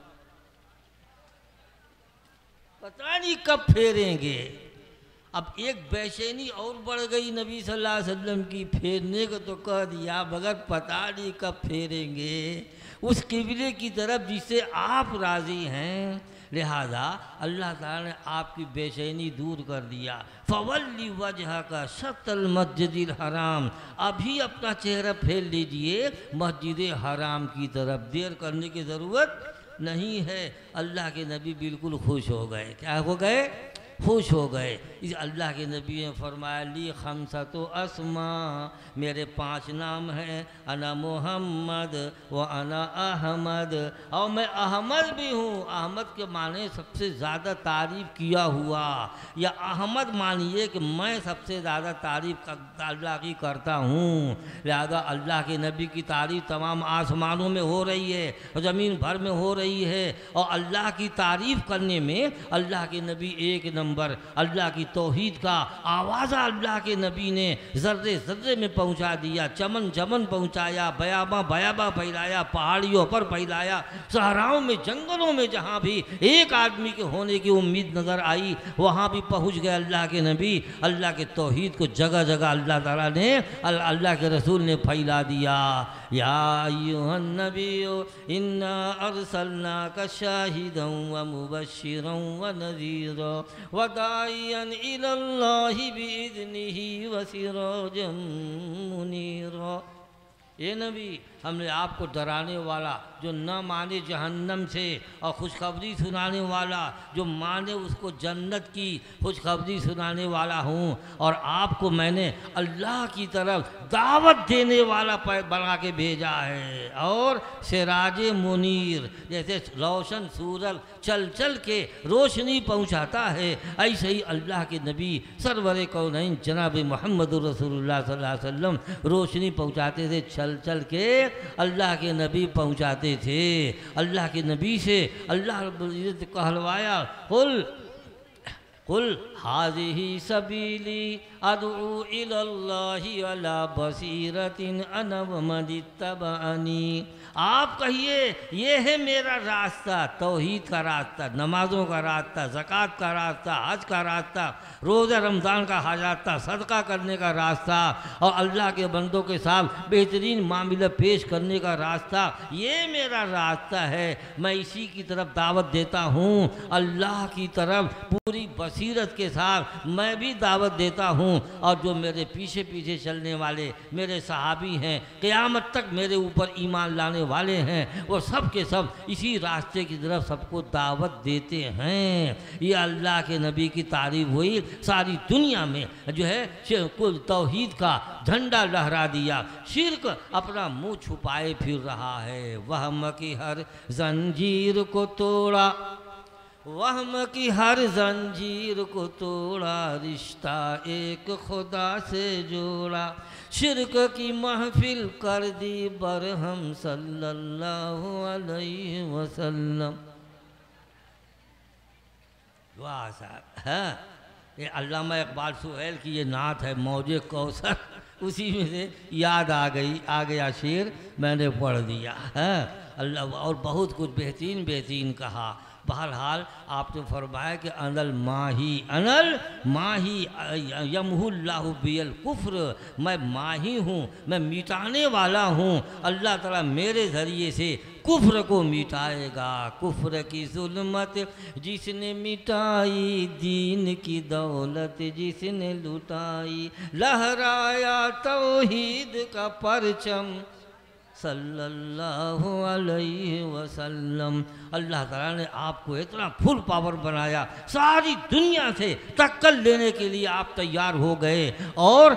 पता नहीं कब फेरेंगे। अब एक बेचैनी और बढ़ गई नबी सल्लल्लाहु अलैहि वसल्लम की, फेरने को तो कह दिया मगर पता नहीं कब फेरेंगे उस क़िबले की तरफ जिससे आप राज़ी हैं। लिहाजा अल्लाह ताला ने आपकी बेचैनी दूर कर दिया। फ़वल्लि वजहका शत्रल मस्जिदिल हराम, अभी अपना चेहरा फेर लीजिए मस्जिद हराम की तरफ, देर करने की ज़रूरत नहीं है। अल्लाह के नबी बिल्कुल खुश हो गए। क्या हो गए? खुश हो गए। इस अल्लाह के नबी ने फरमाया ली खमसतु अस्मा, मेरे 5 नाम हैं, अना मोहम्मद व अना अहमद, और मैं अहमद भी हूँ। अहमद के माने सबसे ज़्यादा तारीफ़ किया हुआ, या अहमद मानिए कि मैं सबसे ज़्यादा तारीफ़ अल्लाह की करता हूँ। लिहाजा अल्लाह के नबी की तारीफ़ तमाम आसमानों में हो रही है और ज़मीन भर में हो रही है, और अल्लाह की तारीफ़ करने में अल्लाह के नबी एक नंबर पैगंबर, अल्लाह की तौहीद का आवाज़ा अल्लाह के नबी ने ज़र्रे ज़र्रे में पहुंचा दिया, चमन चमन पहुंचाया, बयाबा बयाबा फैलाया, पहाड़ियों पर फैलाया, सहराओं में जंगलों में जहाँ भी एक आदमी के होने की उम्मीद नज़र आई वहाँ भी पहुँच गए अल्लाह के नबी। अल्लाह के तौहीद को जगह जगह अल्लाह ताला ने अल्लाह के रसूल ने फैला दिया। या अय्युहन नबिय्यु इन्ना अरसलनाका शाहिदन व मुबश्शिरन व नज़ीरा व दाइयन इलल्लाहि बिइज़निही व सिराजन मुनीरा। ये नबी, हमने आपको डराने वाला जो न माने जहन्नम से और खुशखबरी सुनाने वाला जो माने उसको जन्नत की खुशखबरी सुनाने वाला हूँ, और आपको मैंने अल्लाह की तरफ दावत देने वाला बना के भेजा है। और सिराज मुनीर, जैसे रोशन सूरज चल चल के रोशनी पहुँचाता है, ऐसे ही अल्लाह के नबी सरवर कौनैन जनाब मोहम्मद रसूलुल्लाह सल्लल्लाहु अलैहि वसल्लम रोशनी पहुँचाते थे, चल चल के अल्लाह के नबी पहुँचाते थे। अल्लाह के नबी से अल्लाह रब्बुल इज़्ज़त कहलवाया, कुल हाज़िही सबीली अदऊ इलल्लाहि अला बसीरतिन अना व मन इत्तबअनी। आप कहिए ये है मेरा रास्ता, तौहीद का रास्ता, नमाज़ों का रास्ता, ज़कात का रास्ता, हज का रास्ता, रोज़ा रमज़ान का रास्ता, सदका करने का रास्ता और अल्लाह के बंदों के साथ बेहतरीन मामला पेश करने का रास्ता, ये मेरा रास्ता है। मैं इसी की तरफ दावत देता हूँ, अल्लाह की तरफ पूरी बसीरत के साथ मैं भी दावत देता हूँ। और जो मेरे पीछे पीछे चलने वाले मेरे सहाबी हैं, क़यामत तक मेरे ऊपर ईमान लाने वाले हैं, वो सब के सब इसी रास्ते की तरफ सबको दावत देते हैं। ये अल्लाह के नबी की तारीफ हुई, सारी दुनिया में जो है कुल तौहीद का झंडा लहरा दिया। शिर्क अपना मुंह छुपाए फिर रहा है, वहम की हर जंजीर को तोड़ा, वहम की हर जंजीर को तोड़ा, रिश्ता एक खुदा से जोड़ा, शिर्क की महफिल कर दी बरहम सल्लल्लाहु अलैहि वसल्लम। वाह साहब, हाँ, ये अल्लामा इकबाल सुहैल की ये नात है, मौजे कौसर, उसी में से याद आ गया शेर, मैंने पढ़ दिया। हाँ, अल्लाह, और बहुत कुछ बेहतरीन बेहतरीन कहा। बहरहाल आपने फरमाया कि अनल माही यमहुल्लाहु बियल कुफ्र, मैं माही हूँ, मैं मिटाने वाला हूँ। अल्लाह ताला मेरे ज़रिए से कुफ्र को मिटाएगा। कुफ्र की जुल्मत जिसने मिटाई, दीन की दौलत जिसने लुटाई, लहराया तौहीद का परचम सल्लल्लाहु अलैहि वसल्लम। अल्लाह ताला ने आपको इतना फुल पावर बनाया, सारी दुनिया से टक्कर लेने के लिए आप तैयार हो गए। और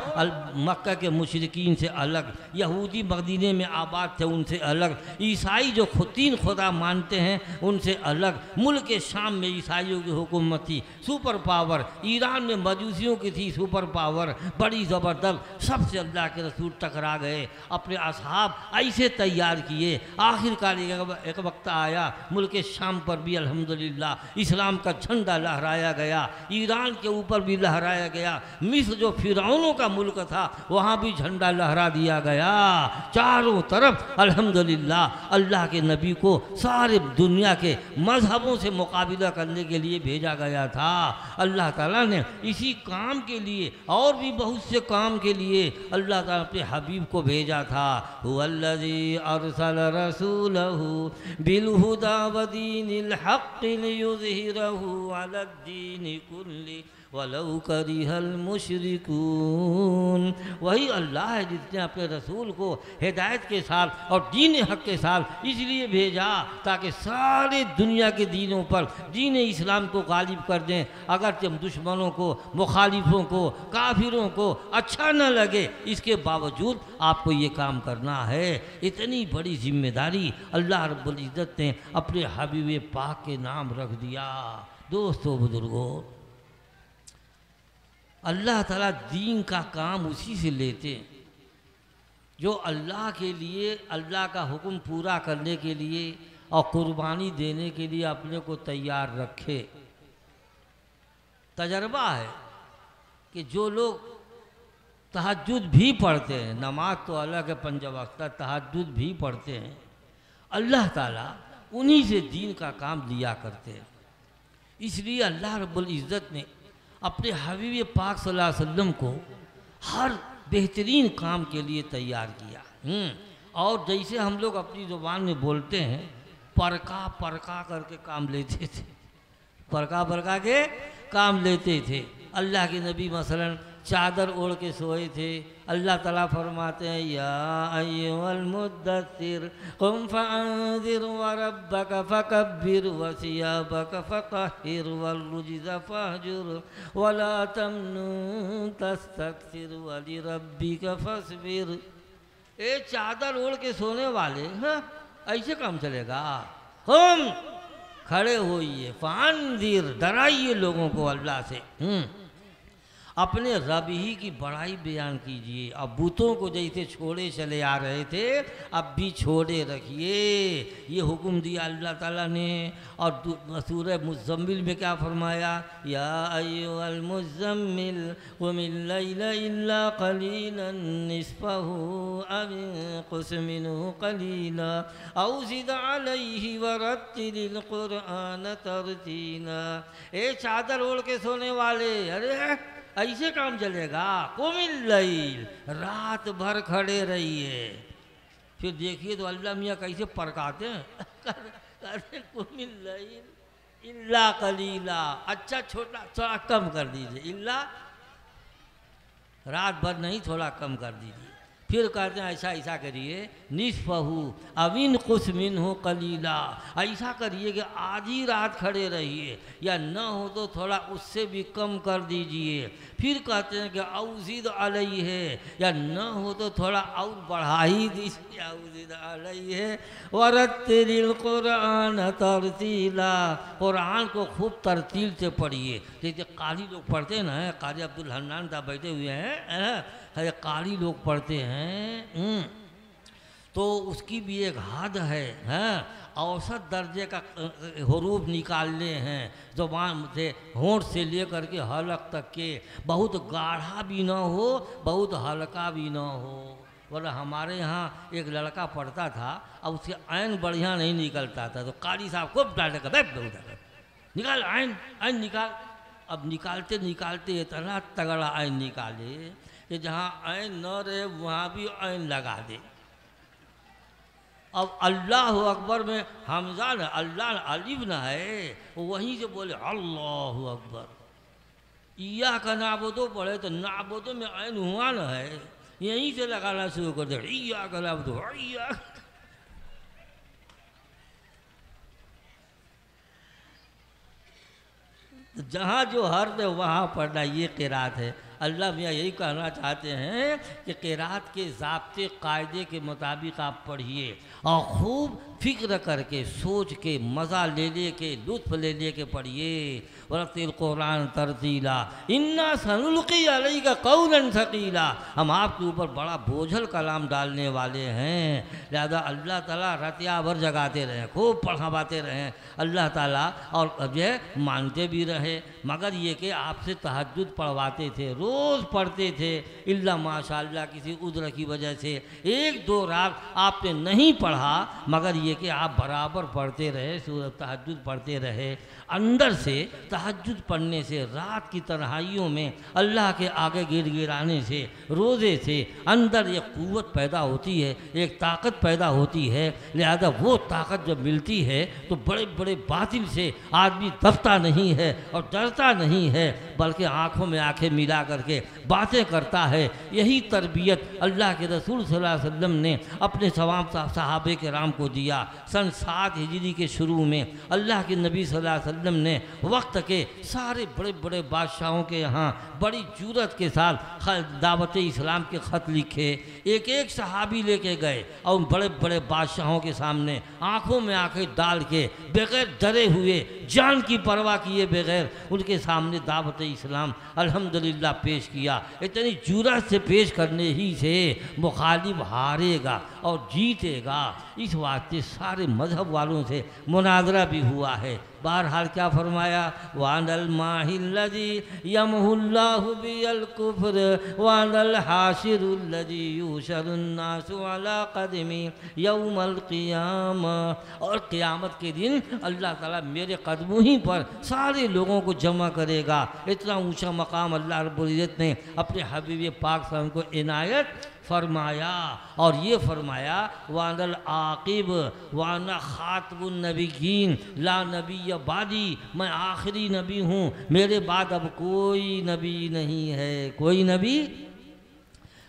मक्का के मुशरिकीन से अलग, यहूदी मदीने में आबाद थे उनसे अलग, ईसाई जो तीन खुदा मानते हैं उनसे अलग, मुल्क शाम में ईसाइयों की हुकूमत थी, सुपर पावर, ईरान में मजूसियों की थी सुपर पावर, बड़ी ज़बरदस्त। सबसे अल्लाह के रसूल टकरा गए, अपने असहाब ऐसे तैयार किए। आखिरकार एक वक्त आया, मुल्क शाम पर भी अल्हम्दुलिल्लाह इस्लाम का झंडा लहराया गया, ईरान के ऊपर भी लहराया गया, मिस्र जो फिरौनों का मुल्क था वहाँ भी झंडा लहरा दिया गया। चारों तरफ अल्हम्दुलिल्लाह अल्लाह के नबी को सारे दुनिया के मजहबों से मुकाबला करने के लिए भेजा गया था। अल्लाह ताला ने इसी काम के लिए और भी बहुत से काम के लिए अल्लाह ताला अपने हबीब को भेजा था। हुवल्लज़ी अरसल रसूलहु बिलहुदा व दीनिल हक़्क़ि लियुज़हिरहु अलद्दीनि कुल्लि वलौ करिहल मुशरिकून। वही अल्लाह है जिसने अपने रसूल को हिदायत के साथ और दीन हक़ के साथ इसलिए भेजा ताकि सारे दुनिया के दीनों पर दीन इस्लाम को गालिब कर दें। अगर तुम दुश्मनों को, मुखालिफों को, काफिरों को अच्छा न लगे, इसके बावजूद आपको ये काम करना है। इतनी बड़ी जिम्मेदारी अल्लाह रब्बुल इज़्ज़त ने अपने हबीब पाक के नाम रख दिया। दोस्तों बुजुर्गों, अल्लाह ताला दीन का काम उसी से लेते जो अल्लाह के लिए, अल्लाह का हुक्म पूरा करने के लिए और कुर्बानी देने के लिए अपने को तैयार रखे। तजर्बा है कि जो लोग तहज्जुद भी पढ़ते हैं, नमाज तो अलग है, 5 वक्त तहज्जुद भी पढ़ते हैं, अल्लाह ताला उन्हीं से दीन का काम लिया करते हैं। इसलिए अल्लाह रब्बुल इज़्ज़त ने अपने हबीब पाक सल्लल्लाहु अलैहि वसल्लम को हर बेहतरीन काम के लिए तैयार किया। और जैसे हम लोग अपनी ज़ुबान में बोलते हैं, परका परका करके काम लेते थे, परका परका के काम लेते थे। अल्लाह के नबी मसलन चादर ओढ़ के सोए थे। अल्लाह ताला फरमाते हैं, या अय्युहल मुद्दस्सिर कुम फअंज़िर व रब्बक फकब्बिर व सियाबक फतहिर वल-रुज्ज़ फहजुर वला तमनुन तस्तक्सिर व लिरब्बिक फस्बिर। ए चादर ओढ़ के सोने वाले, हाँ ऐसे काम चलेगा? हम खड़े होइए, फअंज़िर डराइए लोगों को अल्लाह से, अपने रब ही की बड़ाई बयान कीजिए। अब बूतों को जैसे छोड़े चले आ रहे थे, अब भी छोड़े रखिए, ये हुक्म दिया अल्लाह ताला ने। और सूरह मुज़म्मिल में क्या फरमाया, या अय्युहल मुज़म्मिल क़ुमिल लैला इल्ला क़लीलन निस्फ़हु अव इंक़ुस मिन्हु क़लीला औ ज़िद अलैहि वरत्तिलिल क़ुरआन तरतीला। ए चादर ओढ़ के सोने वाले, अरे ऐसे काम चलेगा? कुमिल लैल, रात भर खड़े रहिए। फिर देखिए तो अल्लाह मियाँ कैसे परकाते हैं, कहते कुमिल लैल इल्ला कलीला, अच्छा छोटा थोड़ा कम कर दीजिए, इल्ला रात भर नहीं, थोड़ा कम कर दीजिए। फिर कहते हैं ऐसा ऐसा करिए, निस्फ़हु अविन कुस मिन्हु कलीला, ऐसा करिए कि आधी रात खड़े रहिए, या न हो तो थोड़ा उससे भी कम कर दीजिए। फिर कहते हैं कि औज़िद अलैहि, या न हो तो थोड़ा और बढ़ा ही दीजिए, औज़िद अलैहि वरत्तिलिल क़ुरआन तरतीला, कुरान को खूब तरतील से पढ़िए। जैसे कारी लोग पढ़ते हैं ना, कारी अब्दुल हन्नान साहब बैठे हुए हैं, कारी लोग पढ़ते हैं, तो उसकी भी एक हद है, औसत दर्जे का हरूफ निकालने हैं, ज़ुबान से होंठ से लेकर के हलक तक के, बहुत गाढ़ा भी ना हो, बहुत हल्का भी ना हो। बोला हमारे यहाँ एक लड़का पढ़ता था, अब उसके ऐन बढ़िया नहीं निकलता था, तो कारी साहब खूब डांटे का, निकाल ऐन निकाल। अब निकालते निकालते इतना तगड़ा ऐन निकाले कि जहाँ ऐन न रहे वहाँ भी ऐन लगा दे। अब अल्लाह अकबर में हमजा न अल्लाह अलिफ न है, वहीं से बोले अल्लाह अकबर। इया का नाबुदो पढ़े तो नाबुदो में ऐन हुआ न है, यहीं से लगाना शुरू कर दे, इया का नाबुदो, इया। जहाँ जो हर्फ है वहाँ पढ़ना, ये क़िरात है। अल्लाह मियाँ यही कहना चाहते हैं कि क़िरात के ज़ाब्ते कायदे के मुताबिक आप पढ़िए, और खूब फ़िक्र करके सोच के मज़ा ले ले के लुत्फ़ ले ले के पढ़िए। वरत्तिल क़ुरआन तरतीला इन्ना सनुल्क़ी अलैका क़ौलन सक़ीला, हम आपके ऊपर बड़ा बोझल कलाम डालने वाले हैं। लिहाजा अल्लाह ताला रतिया भर जगाते रहें, खूब पढ़ावाते रहें अल्लाह ताला, और ये मानते भी रहे। मगर ये कि आपसे तहज्जुद पढ़वाते थे, रोज़ पढ़ते थे, इल्ला माशाअल्लाह किसी उज़्र की वजह से 1-2 रात आपने नहीं पढ़ा, मगर ये कि आप बराबर पढ़ते रहे, सूरह तहज्जुद पढ़ते रहे। अंदर से तहज्जुद पढ़ने से, रात की तन्हाइयों में अल्लाह के आगे गिड़गिड़ाने से, रोज़े से अंदर एक क़ुव्वत पैदा होती है, एक ताकत पैदा होती है। लिहाजा वो ताकत जब मिलती है तो बड़े बड़े बातिल से आदमी दबता नहीं है और डरता नहीं है, बल्कि आँखों में आँखें मिला करके बातें करता है। यही तरबियत अल्लाह के रसूल सल्लल्लाहु अलैहि वसल्लम ने अपने सहाबे किराम को दिया। सन 7 हिजरी के शुरू में अल्लाह के नबी सल्लल्लाहु अलैहि वसल्लम ने वक्त के सारे बड़े बड़े बादशाहों के यहाँ बड़ी जुरत के साथ दावत इस्लाम के ख़त लिखे। एक एक सहाबी लेके गए और बड़े बड़े बादशाहों के सामने आँखों में आँखें डाल के बग़ैर डरे हुए, जान की परवाह किए बग़ैर उनके सामने दावत इस्लाम अल्हम्दुलिल्लाह पेश किया। इतनी जुरत से पेश करने ही से मुखालिफ हारेगा और जीतेगा। इस वास्ते सारे मज़हब वालों से मुनाजरा भी हुआ है, बहरहाल क्या फरमाया, वानल माहिल्लजी यमहुल्लाहु बिल कुफ्र वानल हाशिरुल्लजी युशरुन्नासु अला कदमी यौमल क़ियामा। और क़ियामत के दिन अल्लाह ताला मेरे कदमों ही पर सारे लोगों को जमा करेगा। इतना ऊंचा मकाम अल्लाह रब्बुल इज़्ज़त ने अपने हबीब पाक सल्लल्लाहु अलैहि वसल्लम को इनायत फरमाया। और ये फरमाया, वानल आकिब वाना खातमुन नबीयीन ला नबी बादी, मैं आखिरी नबी हूँ, मेरे बाद अब कोई नबी नहीं है, कोई नबी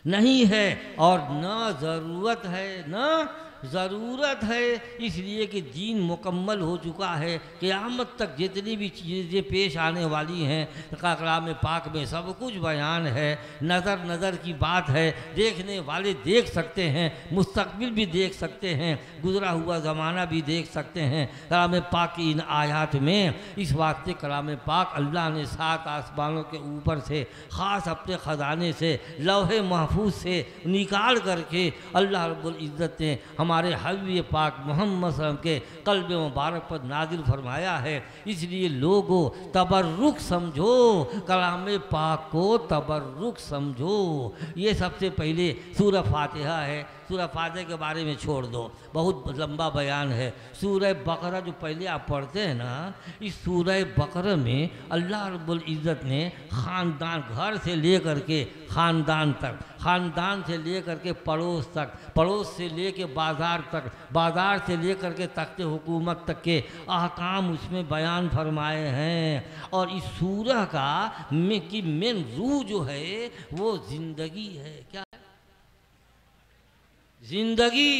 नहीं है और न ज़रूरत है, न ज़रूरत है, इसलिए कि दीन मुकम्मल हो चुका है। क़यामत तक जितनी भी चीज़ें पेश आने वाली हैं कलाम पाक में सब कुछ बयान है। नज़र नज़र की बात है, देखने वाले देख सकते हैं, मुस्तक़बिल भी देख सकते हैं, गुज़रा हुआ ज़माना भी देख सकते हैं कलाम पाक की इन आयात में। इस वास्ते कलाम पाक अल्लाह ने 7 आसमानों के ऊपर से ख़ास अपने ख़जाने से लौहे महफूज से निकाल करके अल्लाह रब्बुल इज़्ज़त ने हमारे हबीब पाक मोहम्मद सल्लल्लाहु अलैहि वसल्लम के क़ल्ब मुबारक पर नाजिल फरमाया है। इसलिए लोगों तबर्रुक समझो, कलाम पाक को तबर्रुक समझो। ये सबसे पहले सूरह फातिहा है। सूरह फातिहा के बारे में छोड़ दो, बहुत लंबा बयान है। सूरह बकरा जो पहले आप पढ़ते हैं ना, इस सूरह बकरा में अल्लाह रब्बुल इज़्ज़त ने ख़ानदान, घर से लेकर के ख़ानदान तक, ख़ानदान से लेकर के पड़ोस तक, पड़ोस से लेकर बाज़ार तक, बाज़ार से लेकर के तख्ते हुकूमत तक के अहकाम उसमें बयान फरमाए हैं। और इस सूरह का मेन रूह जो है वो ज़िंदगी है। क्या है? ज़िंदगी।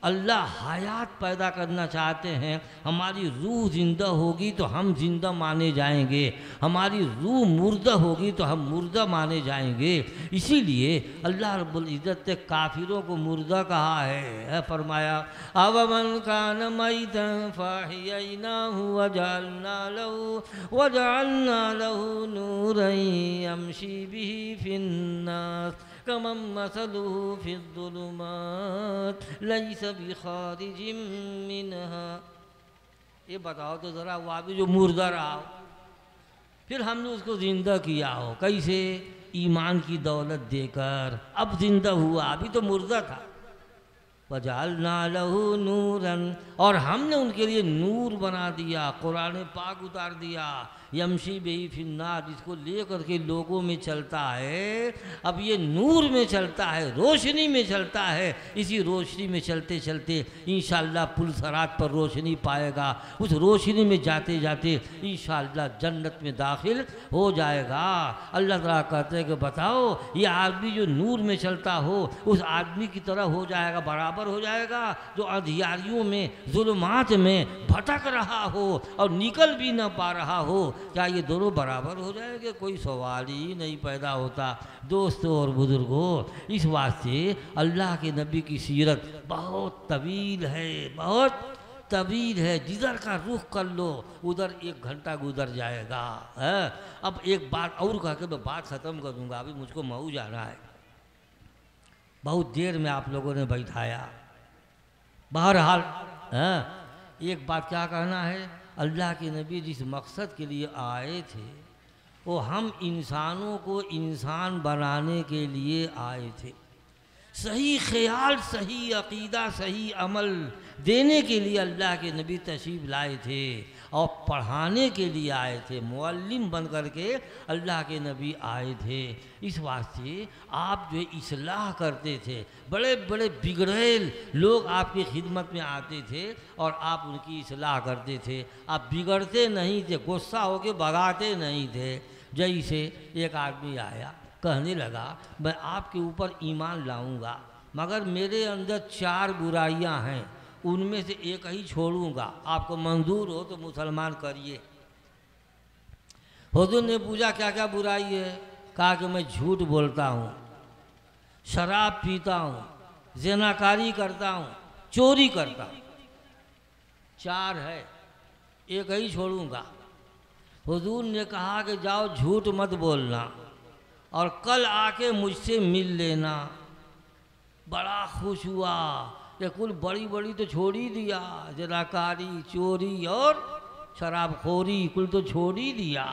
अल्लाह हयात पैदा करना चाहते हैं। हमारी रूह ज़िंदा होगी तो हम ज़िंदा माने जाएंगे, हमारी रूह मुर्दा होगी तो हम मुर्दा माने जाएंगे। इसीलिए अल्लाह रब्बुल इज़्ज़त ने काफिरों को मुर्दा कहा है। फरमाया, अवमन कान मैतन फअहयैनाहु वजअलना लहू नूरन यमशी बिही फिन्नास कमम मसलुहु फिज़्ज़ुलुमात लैसा बिखारिजिम मिनहा। ये बताओ तो ज़रा, वो आदमी जो मुर्दा रहा हो, फिर हमने उसको ज़िंदा किया हो, कैसे? ईमान की दौलत देकर। अब ज़िंदा हुआ, अभी तो मुर्दा था। वजअलना लहू नूरन, और हमने उनके लिए नूर बना दिया, कुरान पाक उतार दिया। यमशी बिही फिन्नास, जिसको ले करके लोगों में चलता है। अब ये नूर में चलता है, रोशनी में चलता है। इसी रोशनी में चलते चलते इंशाअल्लाह पुल सरात पर रोशनी पाएगा। उस रोशनी में जाते जाते इंशाअल्लाह जन्नत में दाखिल हो जाएगा। अल्लाह ताला कहते हैं कि बताओ, ये आदमी जो नूर में चलता हो उस आदमी की तरह हो जाएगा, बराबर हो जाएगा जो अंधियारियों में, जुल्मात में भटक रहा हो और निकल भी ना पा रहा हो। क्या ये दोनों बराबर हो जाएंगे? कोई सवाल ही नहीं पैदा होता। दोस्तों और बुजुर्गों, इस वास्ते अल्लाह के नबी की सीरत बहुत तवील है, बहुत तवील है। जिधर का रुख कर लो उधर 1 घंटा गुजर जाएगा। अब एक बात और कह के मैं बात ख़त्म कर दूँगा। अभी मुझको मऊ जाना है, बहुत देर में आप लोगों ने बैठाया। बहरहाल एक बात क्या कहना है, अल्लाह के नबी जिस मकसद के लिए आए थे वो हम इंसानों को इंसान बनाने के लिए आए थे। सही ख्याल, सही अकीदा, सही अमल देने के लिए अल्लाह के नबी तशरीफ़ लाए थे और पढ़ाने के लिए आए थे। मुअल्लिम बन कर के अल्लाह के नबी आए थे। इस वास्ते आप जो इस्लाह करते थे, बड़े बड़े बिगड़ेल लोग आपकी खिदमत में आते थे और आप उनकी इस्लाह करते थे। आप बिगड़ते नहीं थे, गुस्सा होकर भगाते नहीं थे। जैसे एक आदमी आया, कहने लगा मैं आपके ऊपर ईमान लाऊंगा मगर मेरे अंदर 4 बुराइयां हैं, उनमें से एक ही छोड़ूंगा, आपको मंजूर हो तो मुसलमान करिए। हुजूर ने पूछा क्या क्या बुराई है? कहा कि मैं झूठ बोलता हूँ, शराब पीता हूँ, ज़िनाकारी करता हूँ, चोरी करता हूँ। 4 है, एक ही छोड़ूंगा। हुजूर ने कहा कि जाओ झूठ मत बोलना और कल आके मुझसे मिल लेना। बड़ा खुश हुआ कि कुल बड़ी बड़ी तो छोड़ ही दिया, ज़िनाकारी, चोरी और शराबखोरी कुल तो छोड़ ही दिया,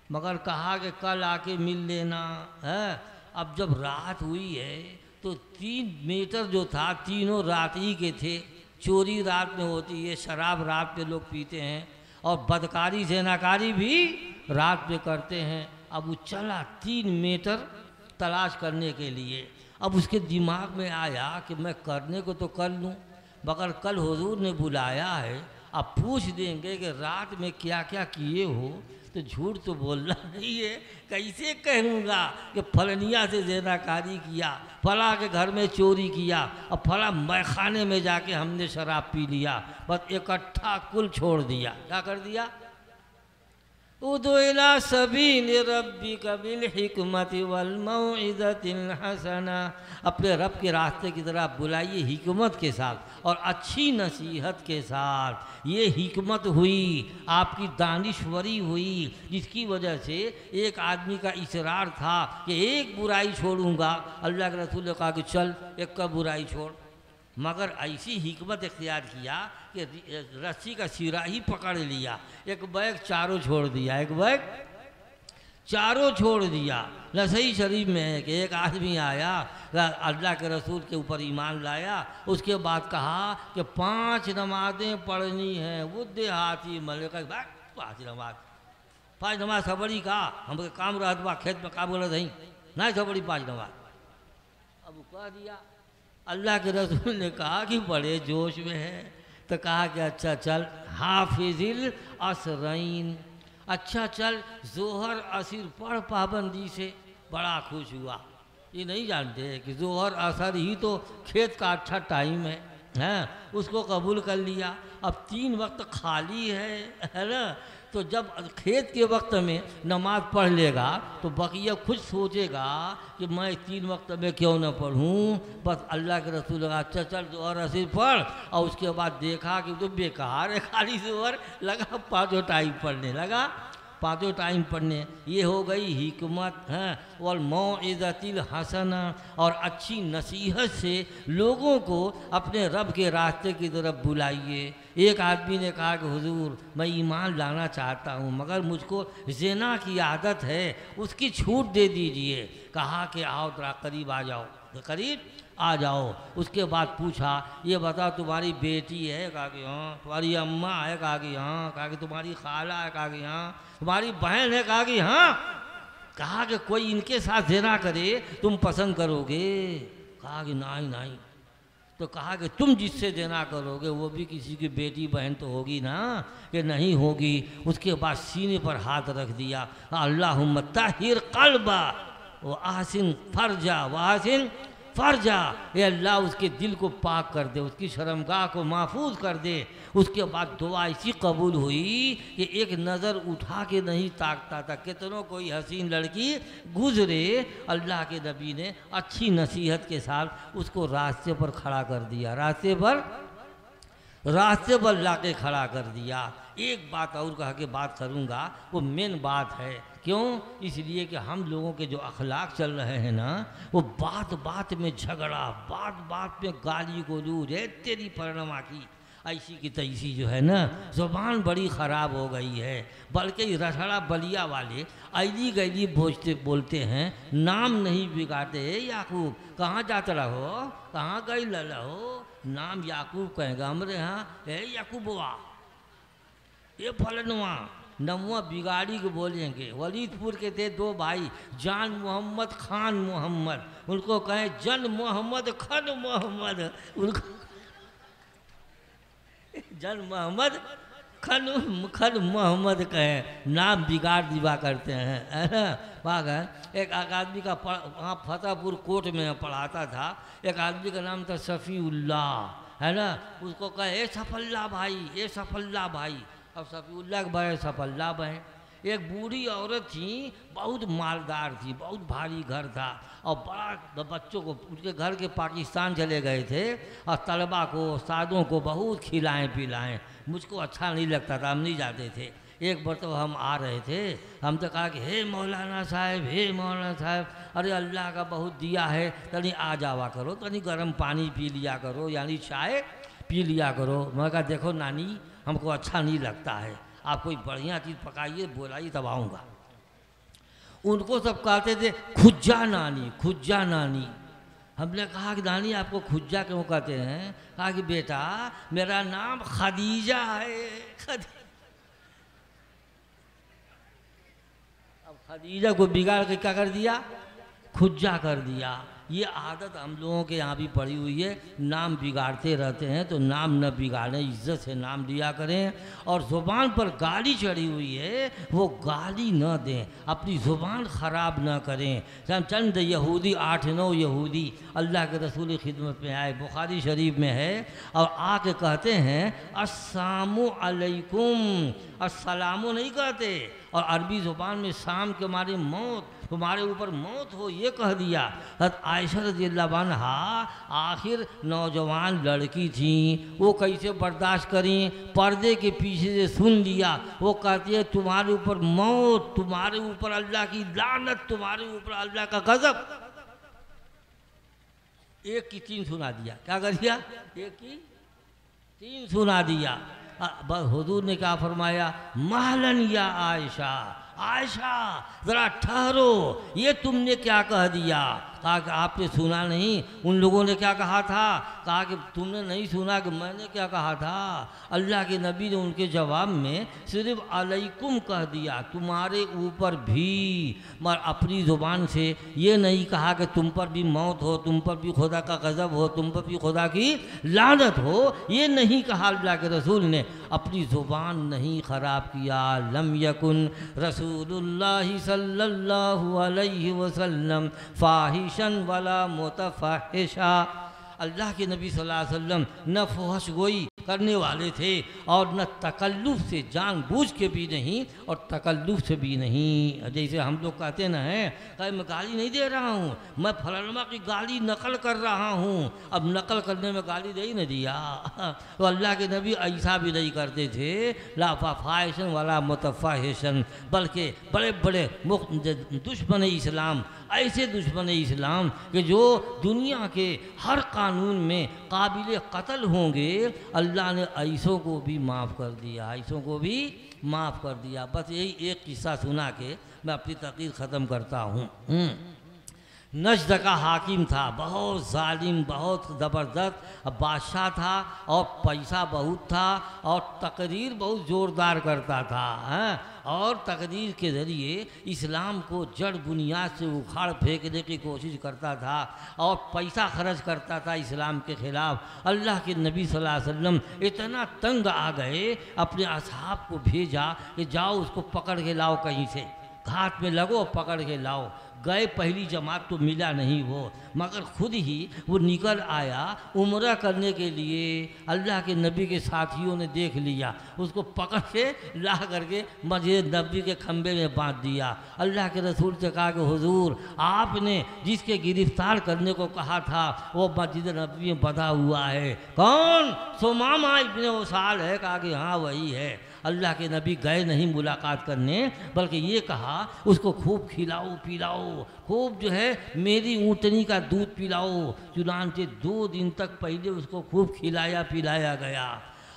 मगर कहा कि कल आके मिल लेना है। अब जब रात हुई है तो 3 मीटर जो था तीनों रात ही के थे। चोरी रात में होती है, शराब रात में लोग पीते हैं और बदकारी ज़नाकारी भी रात में करते हैं। अब वो चला 3 मीटर तलाश करने के लिए। अब उसके दिमाग में आया कि मैं करने को तो कर लूँ, मगर कल हुजूर ने बुलाया है, अब पूछ देंगे कि रात में क्या क्या किए हो, तो झूठ तो बोलना नहीं है। कैसे कहूँगा कि फलनिया से ज़नाकारी किया, फला के घर में चोरी किया और फला मैखाने में जाके हमने शराब पी लिया। बस इकट्ठा कुल छोड़ दिया। क्या कर दिया? उदु इला सबील रब्बिका बिल हिकमति वल मौइज़तिल हसना, अपने रब के रास्ते की तरफ बुलाइए हिकमत के साथ और अच्छी नसीहत के साथ। ये हिकमत हुई, आपकी दानिश्वरी हुई, जिसकी वजह से एक आदमी का इसरार था कि एक बुराई छोड़ूंगा। अल्लाह के रसूल ने कहा कि चल एक का बुराई छोड़, मगर ऐसी हिकमत इख्तियार किया कि रस्सी का सिरा ही पकड़ लिया, एक बैग चारों छोड़ दिया, एक बैग चारों छोड़ दिया। नसई शरीफ में है कि एक आदमी आया, अल्लाह के रसूल के ऊपर ईमान लाया, उसके बाद कहा कि 5 नमाज़ें पढ़नी हैं। वो देहाती मलिक 5 नमाज सबड़ी का हम काम रहत बा, खेत में काम करत हई ना सबड़ी 5 नमाज। अब वो कह दिया। अल्लाह के रसूल ने कहा कि बड़े जोश में है, तो कहा कि अच्छा चल हाफिजिल असरैन, अच्छा चल जोहर असर पढ़ पाबंदी से। बड़ा खुश हुआ। ये नहीं जानते कि जोहर असर ही तो खेत का अच्छा टाइम है, उसको कबूल कर लिया। अब 3 वक्त खाली है ना, तो जब खेत के वक्त में नमाज पढ़ लेगा तो बकिया खुद सोचेगा कि मैं 3 वक्त में क्यों न पढ़ूं। बस अल्लाह के रसूल लगा अच्छा चल जोहर असर पढ़, और उसके बाद देखा कि तो बेकार है, खाली जोहर लगा 5 टाइम पढ़ने लगा, 5 टाइम पढ़ने। ये हो गई हिकमत है। वल मौइज़तिल हसना, और अच्छी नसीहत से लोगों को अपने रब के रास्ते की तरफ बुलाइए। एक आदमी ने कहा कि हुजूर मैं ईमान लाना चाहता हूँ, मगर मुझको ज़िना की आदत है, उसकी छूट दे दीजिए। कहा कि आओ जरा करीब आ जाओ, करीब आ जाओ। उसके बाद पूछा ये बता तुम्हारी बेटी है? कहा कि हाँ। तुम्हारी अम्मा है? कहा कि हाँ। कहा कि तुम्हारी खाला है? कहा कि हाँ। तुम्हारी बहन है? कहा कि हाँ। कहा कि कोई इनके साथ ज़िना करे तुम पसंद करोगे? कहा कि नहीं नहीं। तो कहा कि तुम जिससे ज़िना करोगे वो भी किसी की बेटी बहन तो होगी ना, कि नहीं होगी। उसके बाद सीने पर हाथ रख दिया, अल्लाहुम्मा ताहिर क़ल्बा व आहसिन फ़रजा व आहसिन फ़रजा, ये अल्लाह उसके दिल को पाक कर दे, उसकी शर्मगाह को महफूज कर दे। उसके बाद दुआ ऐसी कबूल हुई कि एक नज़र उठा के नहीं ताकता था। कितनों कोई हसीन लड़की गुजरे, अल्लाह के नबी ने अच्छी नसीहत के साथ उसको रास्ते पर खड़ा कर दिया, रास्ते पर ला के खड़ा कर दिया। एक बात और कहा कि बात करूँगा, वो मेन बात है। क्यों? इसलिए कि हम लोगों के जो अखलाक चल रहे हैं ना, वो बात बात में झगड़ा, बात बात में गाली गलौज है, तेरी परिणमा की ऐसी की तैसी जो है ना, ज़ुबान बड़ी ख़राब हो गई है। बल्कि रसड़ा बलिया वाले ऐली गैली बोलते हैं, नाम नहीं बिगाड़ते। याकूब कहाँ जाते रहो, कहाँ गई रहो, नाम याकूब कहेगा हमरे यहाँ, है याकूबवा ये फलनवा नमुआ बिगाड़ी के बोलेंगे। वलीदपुर के थे 2 भाई, जान मोहम्मद खान मोहम्मद, उनको कहें जन मोहम्मद खन मोहम्मद, उनको जन मोहम्मद खन मोहम्मद कहें, नाम बिगाड़ दिवा करते हैं, है ना। वहाँ एक आदमी का वहाँ फतेहपुर कोट में पढ़ाता था, एक आदमी का नाम था सफ़ीउल्लाह, है ना। उसको कहे ए सफल्ला भाई, ए सफल्ला भाई। अब सफ़ीउल्लाह के बड़े सफल्ला बहन। एक बूढ़ी औरत थी, बहुत मालदार थी, बहुत भारी घर था, और बड़ा बच्चों को उनके घर के पाकिस्तान चले गए थे, और तलबा को सादों को बहुत खिलाएं पिलाएं। मुझको अच्छा नहीं लगता था, हम नहीं जाते थे। एक बार तो हम आ रहे थे, हम तो कहा कि हे मौलाना साहब, हे मौलाना साहब, अरे अल्लाह का बहुत दिया है, तनी आ जावा करो, तनी गर्म पानी पी लिया करो, यानी चाय पी लिया करो। मैं कहा देखो नानी, हमको अच्छा नहीं लगता है, आप कोई बढ़िया चीज़ पकाइए बोलाइए तब आऊँगा। उनको सब कहते थे खुज्जा नानी, खुज्जा नानी। हमने कहा कि नानी आपको खुज्जा क्यों कहते हैं? कहा कि बेटा मेरा नाम खदीजा है। अब खदीजा को बिगाड़ के क्या कर दिया? खुज्जा कर दिया। ये आदत हम लोगों के यहाँ भी पड़ी हुई है, नाम बिगाड़ते रहते हैं, तो नाम न बिगाड़ें, इज्जत से नाम दिया करें। और ज़ुबान पर गाली चढ़ी हुई है वो गाली न दें, अपनी ज़ुबान ख़राब न करें। चंद यहूदी 8-9 यहूदी अल्लाह के रसूल की खिदमत में आए, बुखारी शरीफ में है, और आके कहते हैं अस्सलामु अलैकुम। अस्सलामु नहीं कहते, और अरबी ज़ुबान में शाम के मारे मौत, तुम्हारे ऊपर मौत हो, ये कह दिया। हज़रत आयशा रज़ियल्लाहु अन्हा आखिर नौजवान लड़की थी, वो कैसे बर्दाश्त करें, पर्दे के पीछे से सुन लिया। वो कहती है तुम्हारे ऊपर मौत, तुम्हारे ऊपर अल्लाह की लानत, तुम्हारे ऊपर अल्लाह का गज़ब। एक की 3 सुना दिया। क्या कर दिया? एक की 3 सुना दिया। बस हुजूर ने क्या फरमाया? महलन या आयशा, आयशा ज़रा ठहरो, ये तुमने क्या कह दिया? कहा कि आपने सुना नहीं उन लोगों ने क्या कहा था? कहा कि तुमने नहीं सुना कि मैंने क्या कहा था? अल्लाह के नबी ने उनके जवाब में सिर्फ अलैकुम कह दिया, तुम्हारे ऊपर भी, मगर अपनी ज़ुबान से ये नहीं कहा कि तुम पर भी मौत हो, तुम पर भी खुदा का गज़ब हो, तुम पर भी खुदा की लानत हो, ये नहीं कहा अल्लाह के रसूल ने। अपनी ज़ुबान नहीं ख़राब किया। लम यकुन रसूलुल्लाह सल्लल्लाहु अलैहि वसल्लम फाहिशन वला मुतफहिशा। अल्लाह के नबी सल्लल्लाहु अलैहि वसल्लम न फहश गोई करने वाले थे और न तकल्लुफ़ से, जानबूझ के भी नहीं और तकल्लुफ़ से भी नहीं। जैसे हम लोग कहते न हैं, कहीं मैं गाली नहीं दे रहा हूँ, मैं फलाना की गाली नकल कर रहा हूँ। अब नकल करने में गाली दे ही न दिया। तो अल्लाह के नबी ऐसा भी नहीं करते थे, ला फाहिशन वाला मुतफहिशन, बल्कि बड़े बड़े दुश्मन इस्लाम, ऐसे दुश्मन इस्लाम कि जो दुनिया के हर कानून में काबिल कत्ल होंगे, अल्लाह ने ऐसों को भी माफ़ कर दिया, ऐसों को भी माफ़ कर दिया। बस यही एक किस्सा सुना के मैं अपनी तक़रीर ख़त्म करता हूँ। नजद का हाकिम था, बहुत जालिम, बहुत ज़बरदस्त बादशाह था और पैसा बहुत था और तकरीर बहुत ज़ोरदार करता था, और तकरीर के ज़रिए इस्लाम को जड़ बुनियाद से उखाड़ फेंकने की कोशिश करता था और पैसा खर्च करता था इस्लाम के ख़िलाफ़। अल्लाह के नबी सल्लल्लाहु अलैहि वसल्लम इतना तंग आ गए, अपने असहाब को भेजा कि जाओ उसको पकड़ के लाओ, कहीं से घाट में लगो पकड़ के लाओ। गए, पहली जमात तो मिला नहीं वो, मगर खुद ही वो निकल आया उम्रा करने के लिए। अल्लाह के नबी के साथियों ने देख लिया, उसको पकड़ के ला करके मस्जिद नबी के खंबे में बांध दिया। अल्लाह के रसूल से कहा कि हुजूर आपने जिसके गिरफ्तार करने को कहा था वो मस्जिद नबी में बंधा हुआ है। कौन? सुमामा इब्ने उसाल है। कहा कि हाँ वही है। अल्लाह के नबी गए नहीं मुलाकात करने, बल्कि ये कहा उसको खूब खिलाओ पिलाओ, खूब जो है मेरी ऊँटनी का दूध पिलाओ। चुनांचे 2 दिन तक पहले उसको खूब खिलाया पिलाया गया।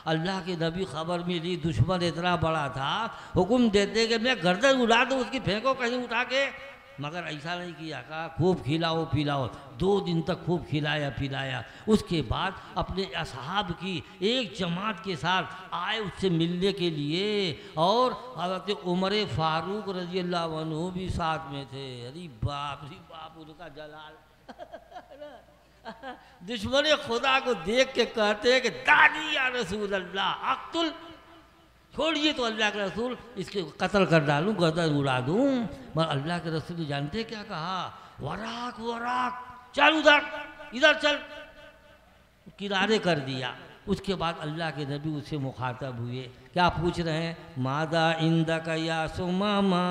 अल्लाह के नबी खबर मिली दुश्मन इतना बड़ा था, हुक्म देते कि मैं गर्दन उड़ा दूँ उसकी, फेंको कहीं उठा के, मगर ऐसा नहीं किया। कहा खूब खिलाओ पिलाओ। 2 दिन तक खूब खिलाया पिलाया। उसके बाद अपने असहाब की एक जमात के साथ आए उससे मिलने के लिए, और हज़रत उमर फारूक रज़ियल्लाहु अन्हु भी साथ में थे। अरे बाप रे बाप, उनका जलाल। दुश्मन खुदा को देख के कहते हैं कि दादी या रसूल अल्लाह अक्तुल, छोड़िए तो अल्लाह के रसूल इसके कत्ल कर डालूँ, गर्दन उड़ा दूँ। मगर अल्लाह के रसूल ने जानते क्या कहा? वराक वराक, चल उधर, इधर चल, किनारे कर दिया। उसके बाद अल्लाह के नबी उससे मुखातब हुए। क्या पूछ रहे हैं? मादा इंदा का या सुमामा,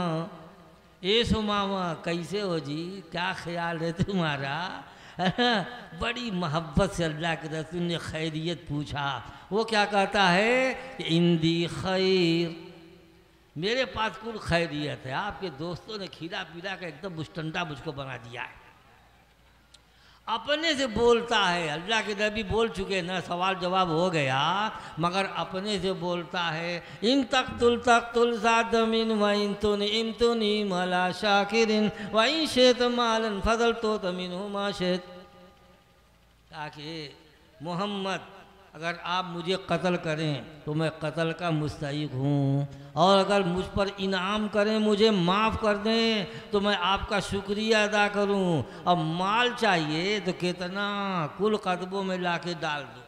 ए सुमामा कैसे हो जी, क्या ख्याल है तुम्हारा? बड़ी मोहब्बत से अल्लाह के रसूल ने खैरियत पूछा। वो क्या कहता है कि इंदी खैर, मेरे पास कुल खैरियत है, आपके दोस्तों ने खिला पिला कर एकदम मुस्टंडा मुझको बना दिया है। अपने से बोलता है। अल्लाह के नबी बोल चुके ना, सवाल जवाब हो गया, मगर अपने से बोलता है। इन तख्तुल सादमिन व इन तुनी मला शाकिरिन व इन शेत मालन फजल तो तमिन मा शेत। ताकि मोहम्मद, अगर आप मुझे कत्ल करें तो मैं कत्ल का मुस्तहिक हूँ, और अगर मुझ पर इनाम करें, मुझे माफ़ कर दें, तो मैं आपका शुक्रिया अदा करूँ। अब माल चाहिए तो कितना कुल कदमों में ला के डाल दो।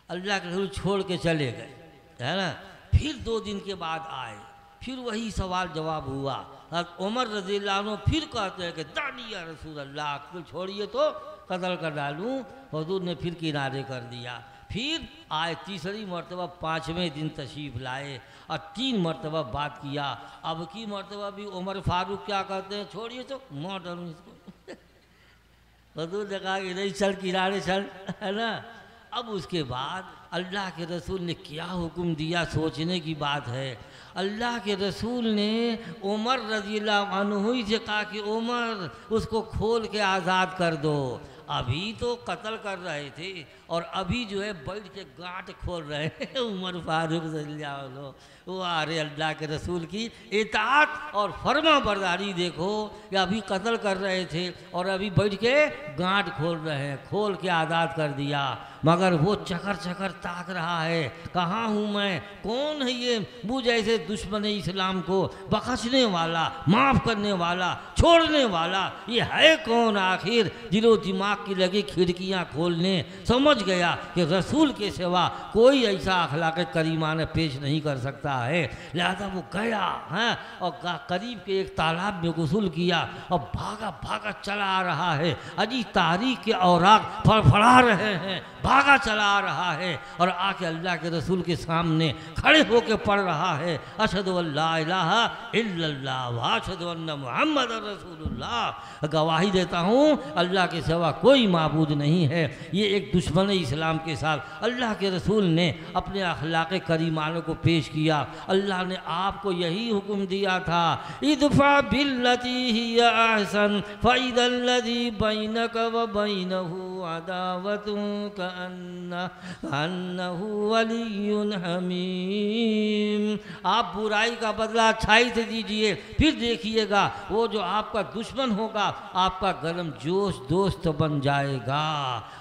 अल्लाह के रसूल छोड़ के चले गए, है ना। फिर 2 दिन के बाद आए, फिर वही सवाल जवाब हुआ। उमर रज़ियल्लाहु अन्हु फिर कहते हैं कि दानी या रसूल अल्लाह, कुल छोड़िए तो कत्ल कर डालूँ। हुजूर ने फिर किनारे कर दिया। फिर आए तीसरी मरतबा, 5वें दिन तशरीफ़ लाए और 3 मरतबा बात किया। अब की मरतबा भी उमर फारूक क्या कहते हैं, छोड़िए तो मौत डालूँ इसको। हुजूर ने कहा कि नहीं, चल किनारे चल, है ना। अब उसके बाद अल्लाह के रसूल ने क्या हुक्म दिया, सोचने की बात है। अल्लाह के रसूल ने उमर रज़ियल्लाहु अन्हु से कहा कि उमर, उसको खोल के आज़ाद कर दो। अभी तो कत्ल कर रहे थे और अभी जो है बैठ के गांठ खोल रहे हैं उमर फारूक रज़ियल्लाहु अन्हु। वो अरे अल्लाह के रसूल की इताअत और फर्मा बरदारी देखो, कि अभी कत्ल कर रहे थे और अभी बैठ के गांठ खोल रहे हैं। खोल के आज़ाद कर दिया, मगर वो चकर चकर ताक रहा है, कहाँ हूँ मैं, कौन है ये मुझ ऐसे दुश्मन इस्लाम को बख्शने वाला, माफ़ करने वाला, छोड़ने वाला, ये है कौन आखिर। दिलो दिमाग की लगी खिड़कियाँ खोलने, समझ गया कि रसूल के सिवा कोई ऐसा अखलाक करीमाना पेश नहीं कर सकता है। लिहाजा वो गया है और करीब के एक तालाब में गुस्ल किया और भागा भागा चला आ रहा है। अजी तारीख के औराक फड़फड़ा रहे हैं, भागा चला आ रहा है और आके अल्लाह के रसूल के सामने खड़े होकर पढ़ रहा है, अशहदु अल्ला इलाहा इल्लल्लाह व अशहदु अन्न मुहम्मदर रसूलुल्लाह। गवाही देता हूँ अल्लाह के सिवा कोई माबूद नहीं है। ये एक दुश्मन इस्लाम के साथ अल्लाह के रसूल ने अपने अखलाक करीमानों को पेश किया। अल्लाह ने आपको यही हुक्म दिया था, इदफा बिल्लती हिया अहसन फइदल्लज़ी बैनक व बैनहु अदावतुन कअन्नहु वलियुन हमीम। आप बुराई का बदला अच्छाई से दीजिए, फिर देखिएगा वो जो आपका दुश्मन होगा आपका गरम जोश दोस्त बन जाएगा।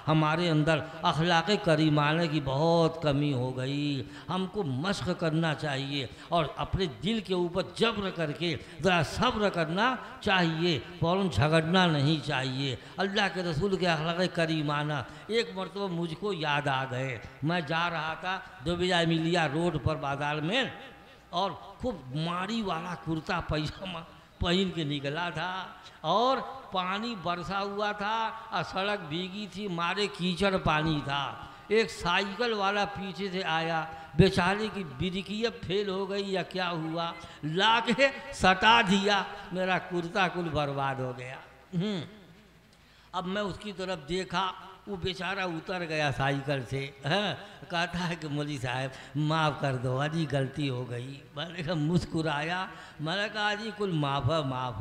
हमारे अंदर अखलाक करीमाने की बहुत कमी हो गई। हमको मश्क करना चाहिए और अपने दिल के ऊपर जब्र करके ज़रा सब्र करना चाहिए, फ़ौरन झगड़ना नहीं चाहिए। अल्लाह के रसूल के अखलाक करीमाना एक मरतबा मुझको याद आ गए। मैं जा रहा था दुबिया मिलिया रोड पर बाज़ार में और खूब माड़ी वाला कुर्ता पैजामा पहन के निकला था और पानी बरसा हुआ था और सड़क भीगी थी, मारे कीचड़ पानी था। एक साइकिल वाला पीछे से आया, बेचारे की बिरकिया फेल हो गई या क्या हुआ, लाके सटा दिया, मेरा कुर्ता कुल बर्बाद हो गया। अब मैं उसकी तरफ देखा, वो बेचारा उतर गया साइकिल से, कहता है कि मौलवी साहब माफ़ कर दो, अजी गलती हो गई। मैंने कहा, मुस्कुराया, मैंने कहा जी कुल माफ़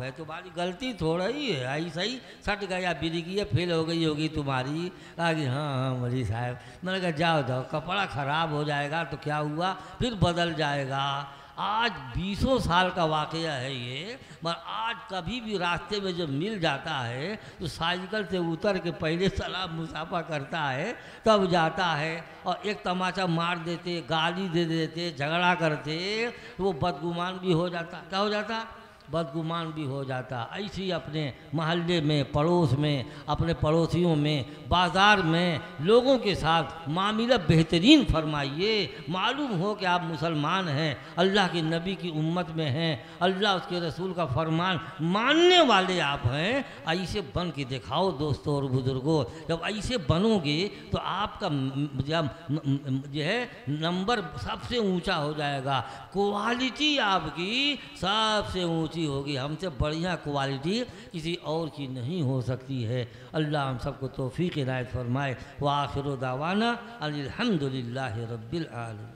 है, तुम्हारी गलती थोड़ा ही है, ऐसा ही सट गया, बिरकिया फेल हो गई होगी तुम्हारी। कहा कि हाँ मौलवी साहब। मैंने कहा जाओ कपड़ा ख़राब हो जाएगा तो क्या हुआ, फिर बदल जाएगा। आज 20 साल का वाक़या है ये, मगर आज कभी भी रास्ते में जब मिल जाता है तो साइकिल से उतर के पहले सलाम मुसाफा करता है, तब जाता है और एक तमाचा मार देते, गाली दे देते, झगड़ा करते, तो वो बदगुमान भी हो जाता। क्या हो जाता? बदगुमान भी हो जाता। ऐसे ही अपने महल्ले में, पड़ोस में, अपने पड़ोसियों में, बाज़ार में लोगों के साथ मामला बेहतरीन फरमाइए। मालूम हो कि आप मुसलमान हैं, अल्लाह के नबी की उम्मत में हैं, अल्लाह उसके रसूल का फरमान मानने वाले आप हैं। ऐसे बन के दिखाओ दोस्तों और बुज़ुर्गों। जब ऐसे बनोगे तो आपका जो है नंबर सबसे ऊंचा हो जाएगा, क्वालिटी आपकी सबसे ऊंची होगी। हमसे बढ़िया क्वालिटी किसी और की नहीं हो सकती है। अल्लाह हम सबको तौफीक इनायत फरमाए। व आखिरु दावाना अनिल हम्दुलिल्लाहि रब्बिल आलमीन।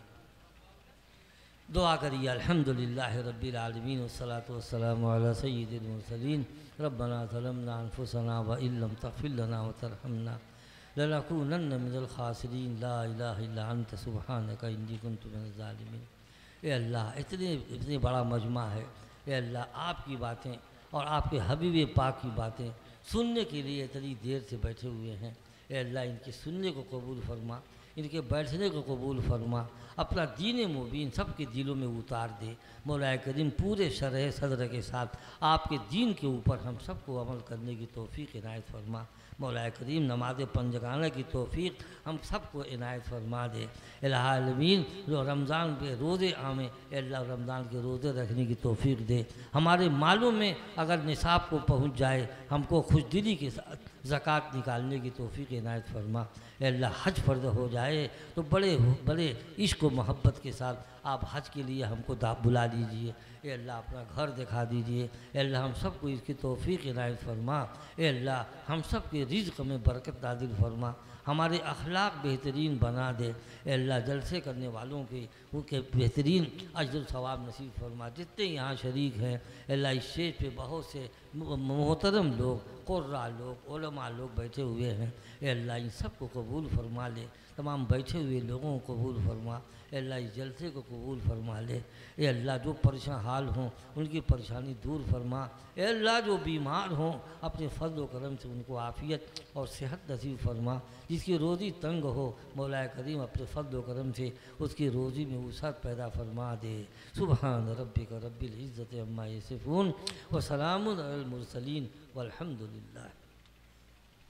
दुआ करिए। अल्हम्दुलिल्लाह रब्बिल आलमीन वस्सलातु वस्सलामु अला सय्यिदिल मुरसलीन रब्बना ज़लमना अनफुसना व इल्लम तग़फिर लना व तरहमना लनकूनन्न मिनल खासिरीन ला इलाहा इल्ला अंत सुब्हानका इन्नी कुन्तु मिनज़ ज़ालिमीन। ए अल्लाह, इतने बड़ा मजमा है। ए अल्लाह, आपकी बातें और आपके हबीब पाक की बातें सुनने के लिए इतनी देर से बैठे हुए हैं। ए अल्लाह, इनके सुनने को कबूल फरमा, इनके बैठने को कबूल फरमा, अपना दीन मुबीन सबके दिलों में उतार दे। मौला करीम पूरे शरह सदर के साथ आपके दीन के ऊपर हम सबको अमल करने की तौफीक इनायत फरमा। मौला करीम नमाज पंजगाना की तौफीक हम सबको इनायत फरमा दे। इलाहालमीन जो रमज़ान के रोज़े आमे, अल्लाह रमज़ान के रोज़े रखने की तौफीक दे। हमारे मालों में अगर निसाब को पहुँच जाए, हमको खुशदिली के साथ ज़कात निकालने की तौफीक इनायत फरमा। अल्लाह, हज फ़र्ज़ हो जाए तो बड़े इश्क व मोहब्बत के साथ आप हज के लिए हमको बुला लीजिए। ए अल्लाह, अपना घर दिखा दीजिए। अल्लाह, हम सबको इसकी तौफीक इनायत फरमा। ए अल्लाह, हम सब के रिज़्क़ में बरकत नाज़िल फरमा, हमारे अखलाक बेहतरीन बना दे। ए अल्लाह, जलसे करने वालों के उनके बेहतरीन अजर सवाब नसीब फरमा। जितने यहाँ शरीक हैं अल्लाह, इस स्टेज पे बहुत से मोहतरम लोग, कुर्रा लोग, उलमा लोग बैठे हुए हैं। ए अल्लाह, इन सबको कबूल फरमा ले। तमाम बैठे हुए लोगों को कबूल फरमा। अल्लाह, इस जलसे को कबूल फरमा ले। ए अल्लाह, जो परेशान हाल हों उनकी परेशानी दूर फरमा। ए अल्लाह, जो बीमार हों अपने फजल व करम से उनको आफ़ियत और सेहत नसीब फरमा। जिसकी रोज़ी तंग हो मौला करीम अपने फजल व करम से उसकी रोज़ी में वसअत पैदा फरमा दे। सुबहान रब्बिका रब्बिल इज़्ज़ति अम्मा यसिफून व सलामुन अलल मुरसलीन वल्हम्दुलिल्लाह।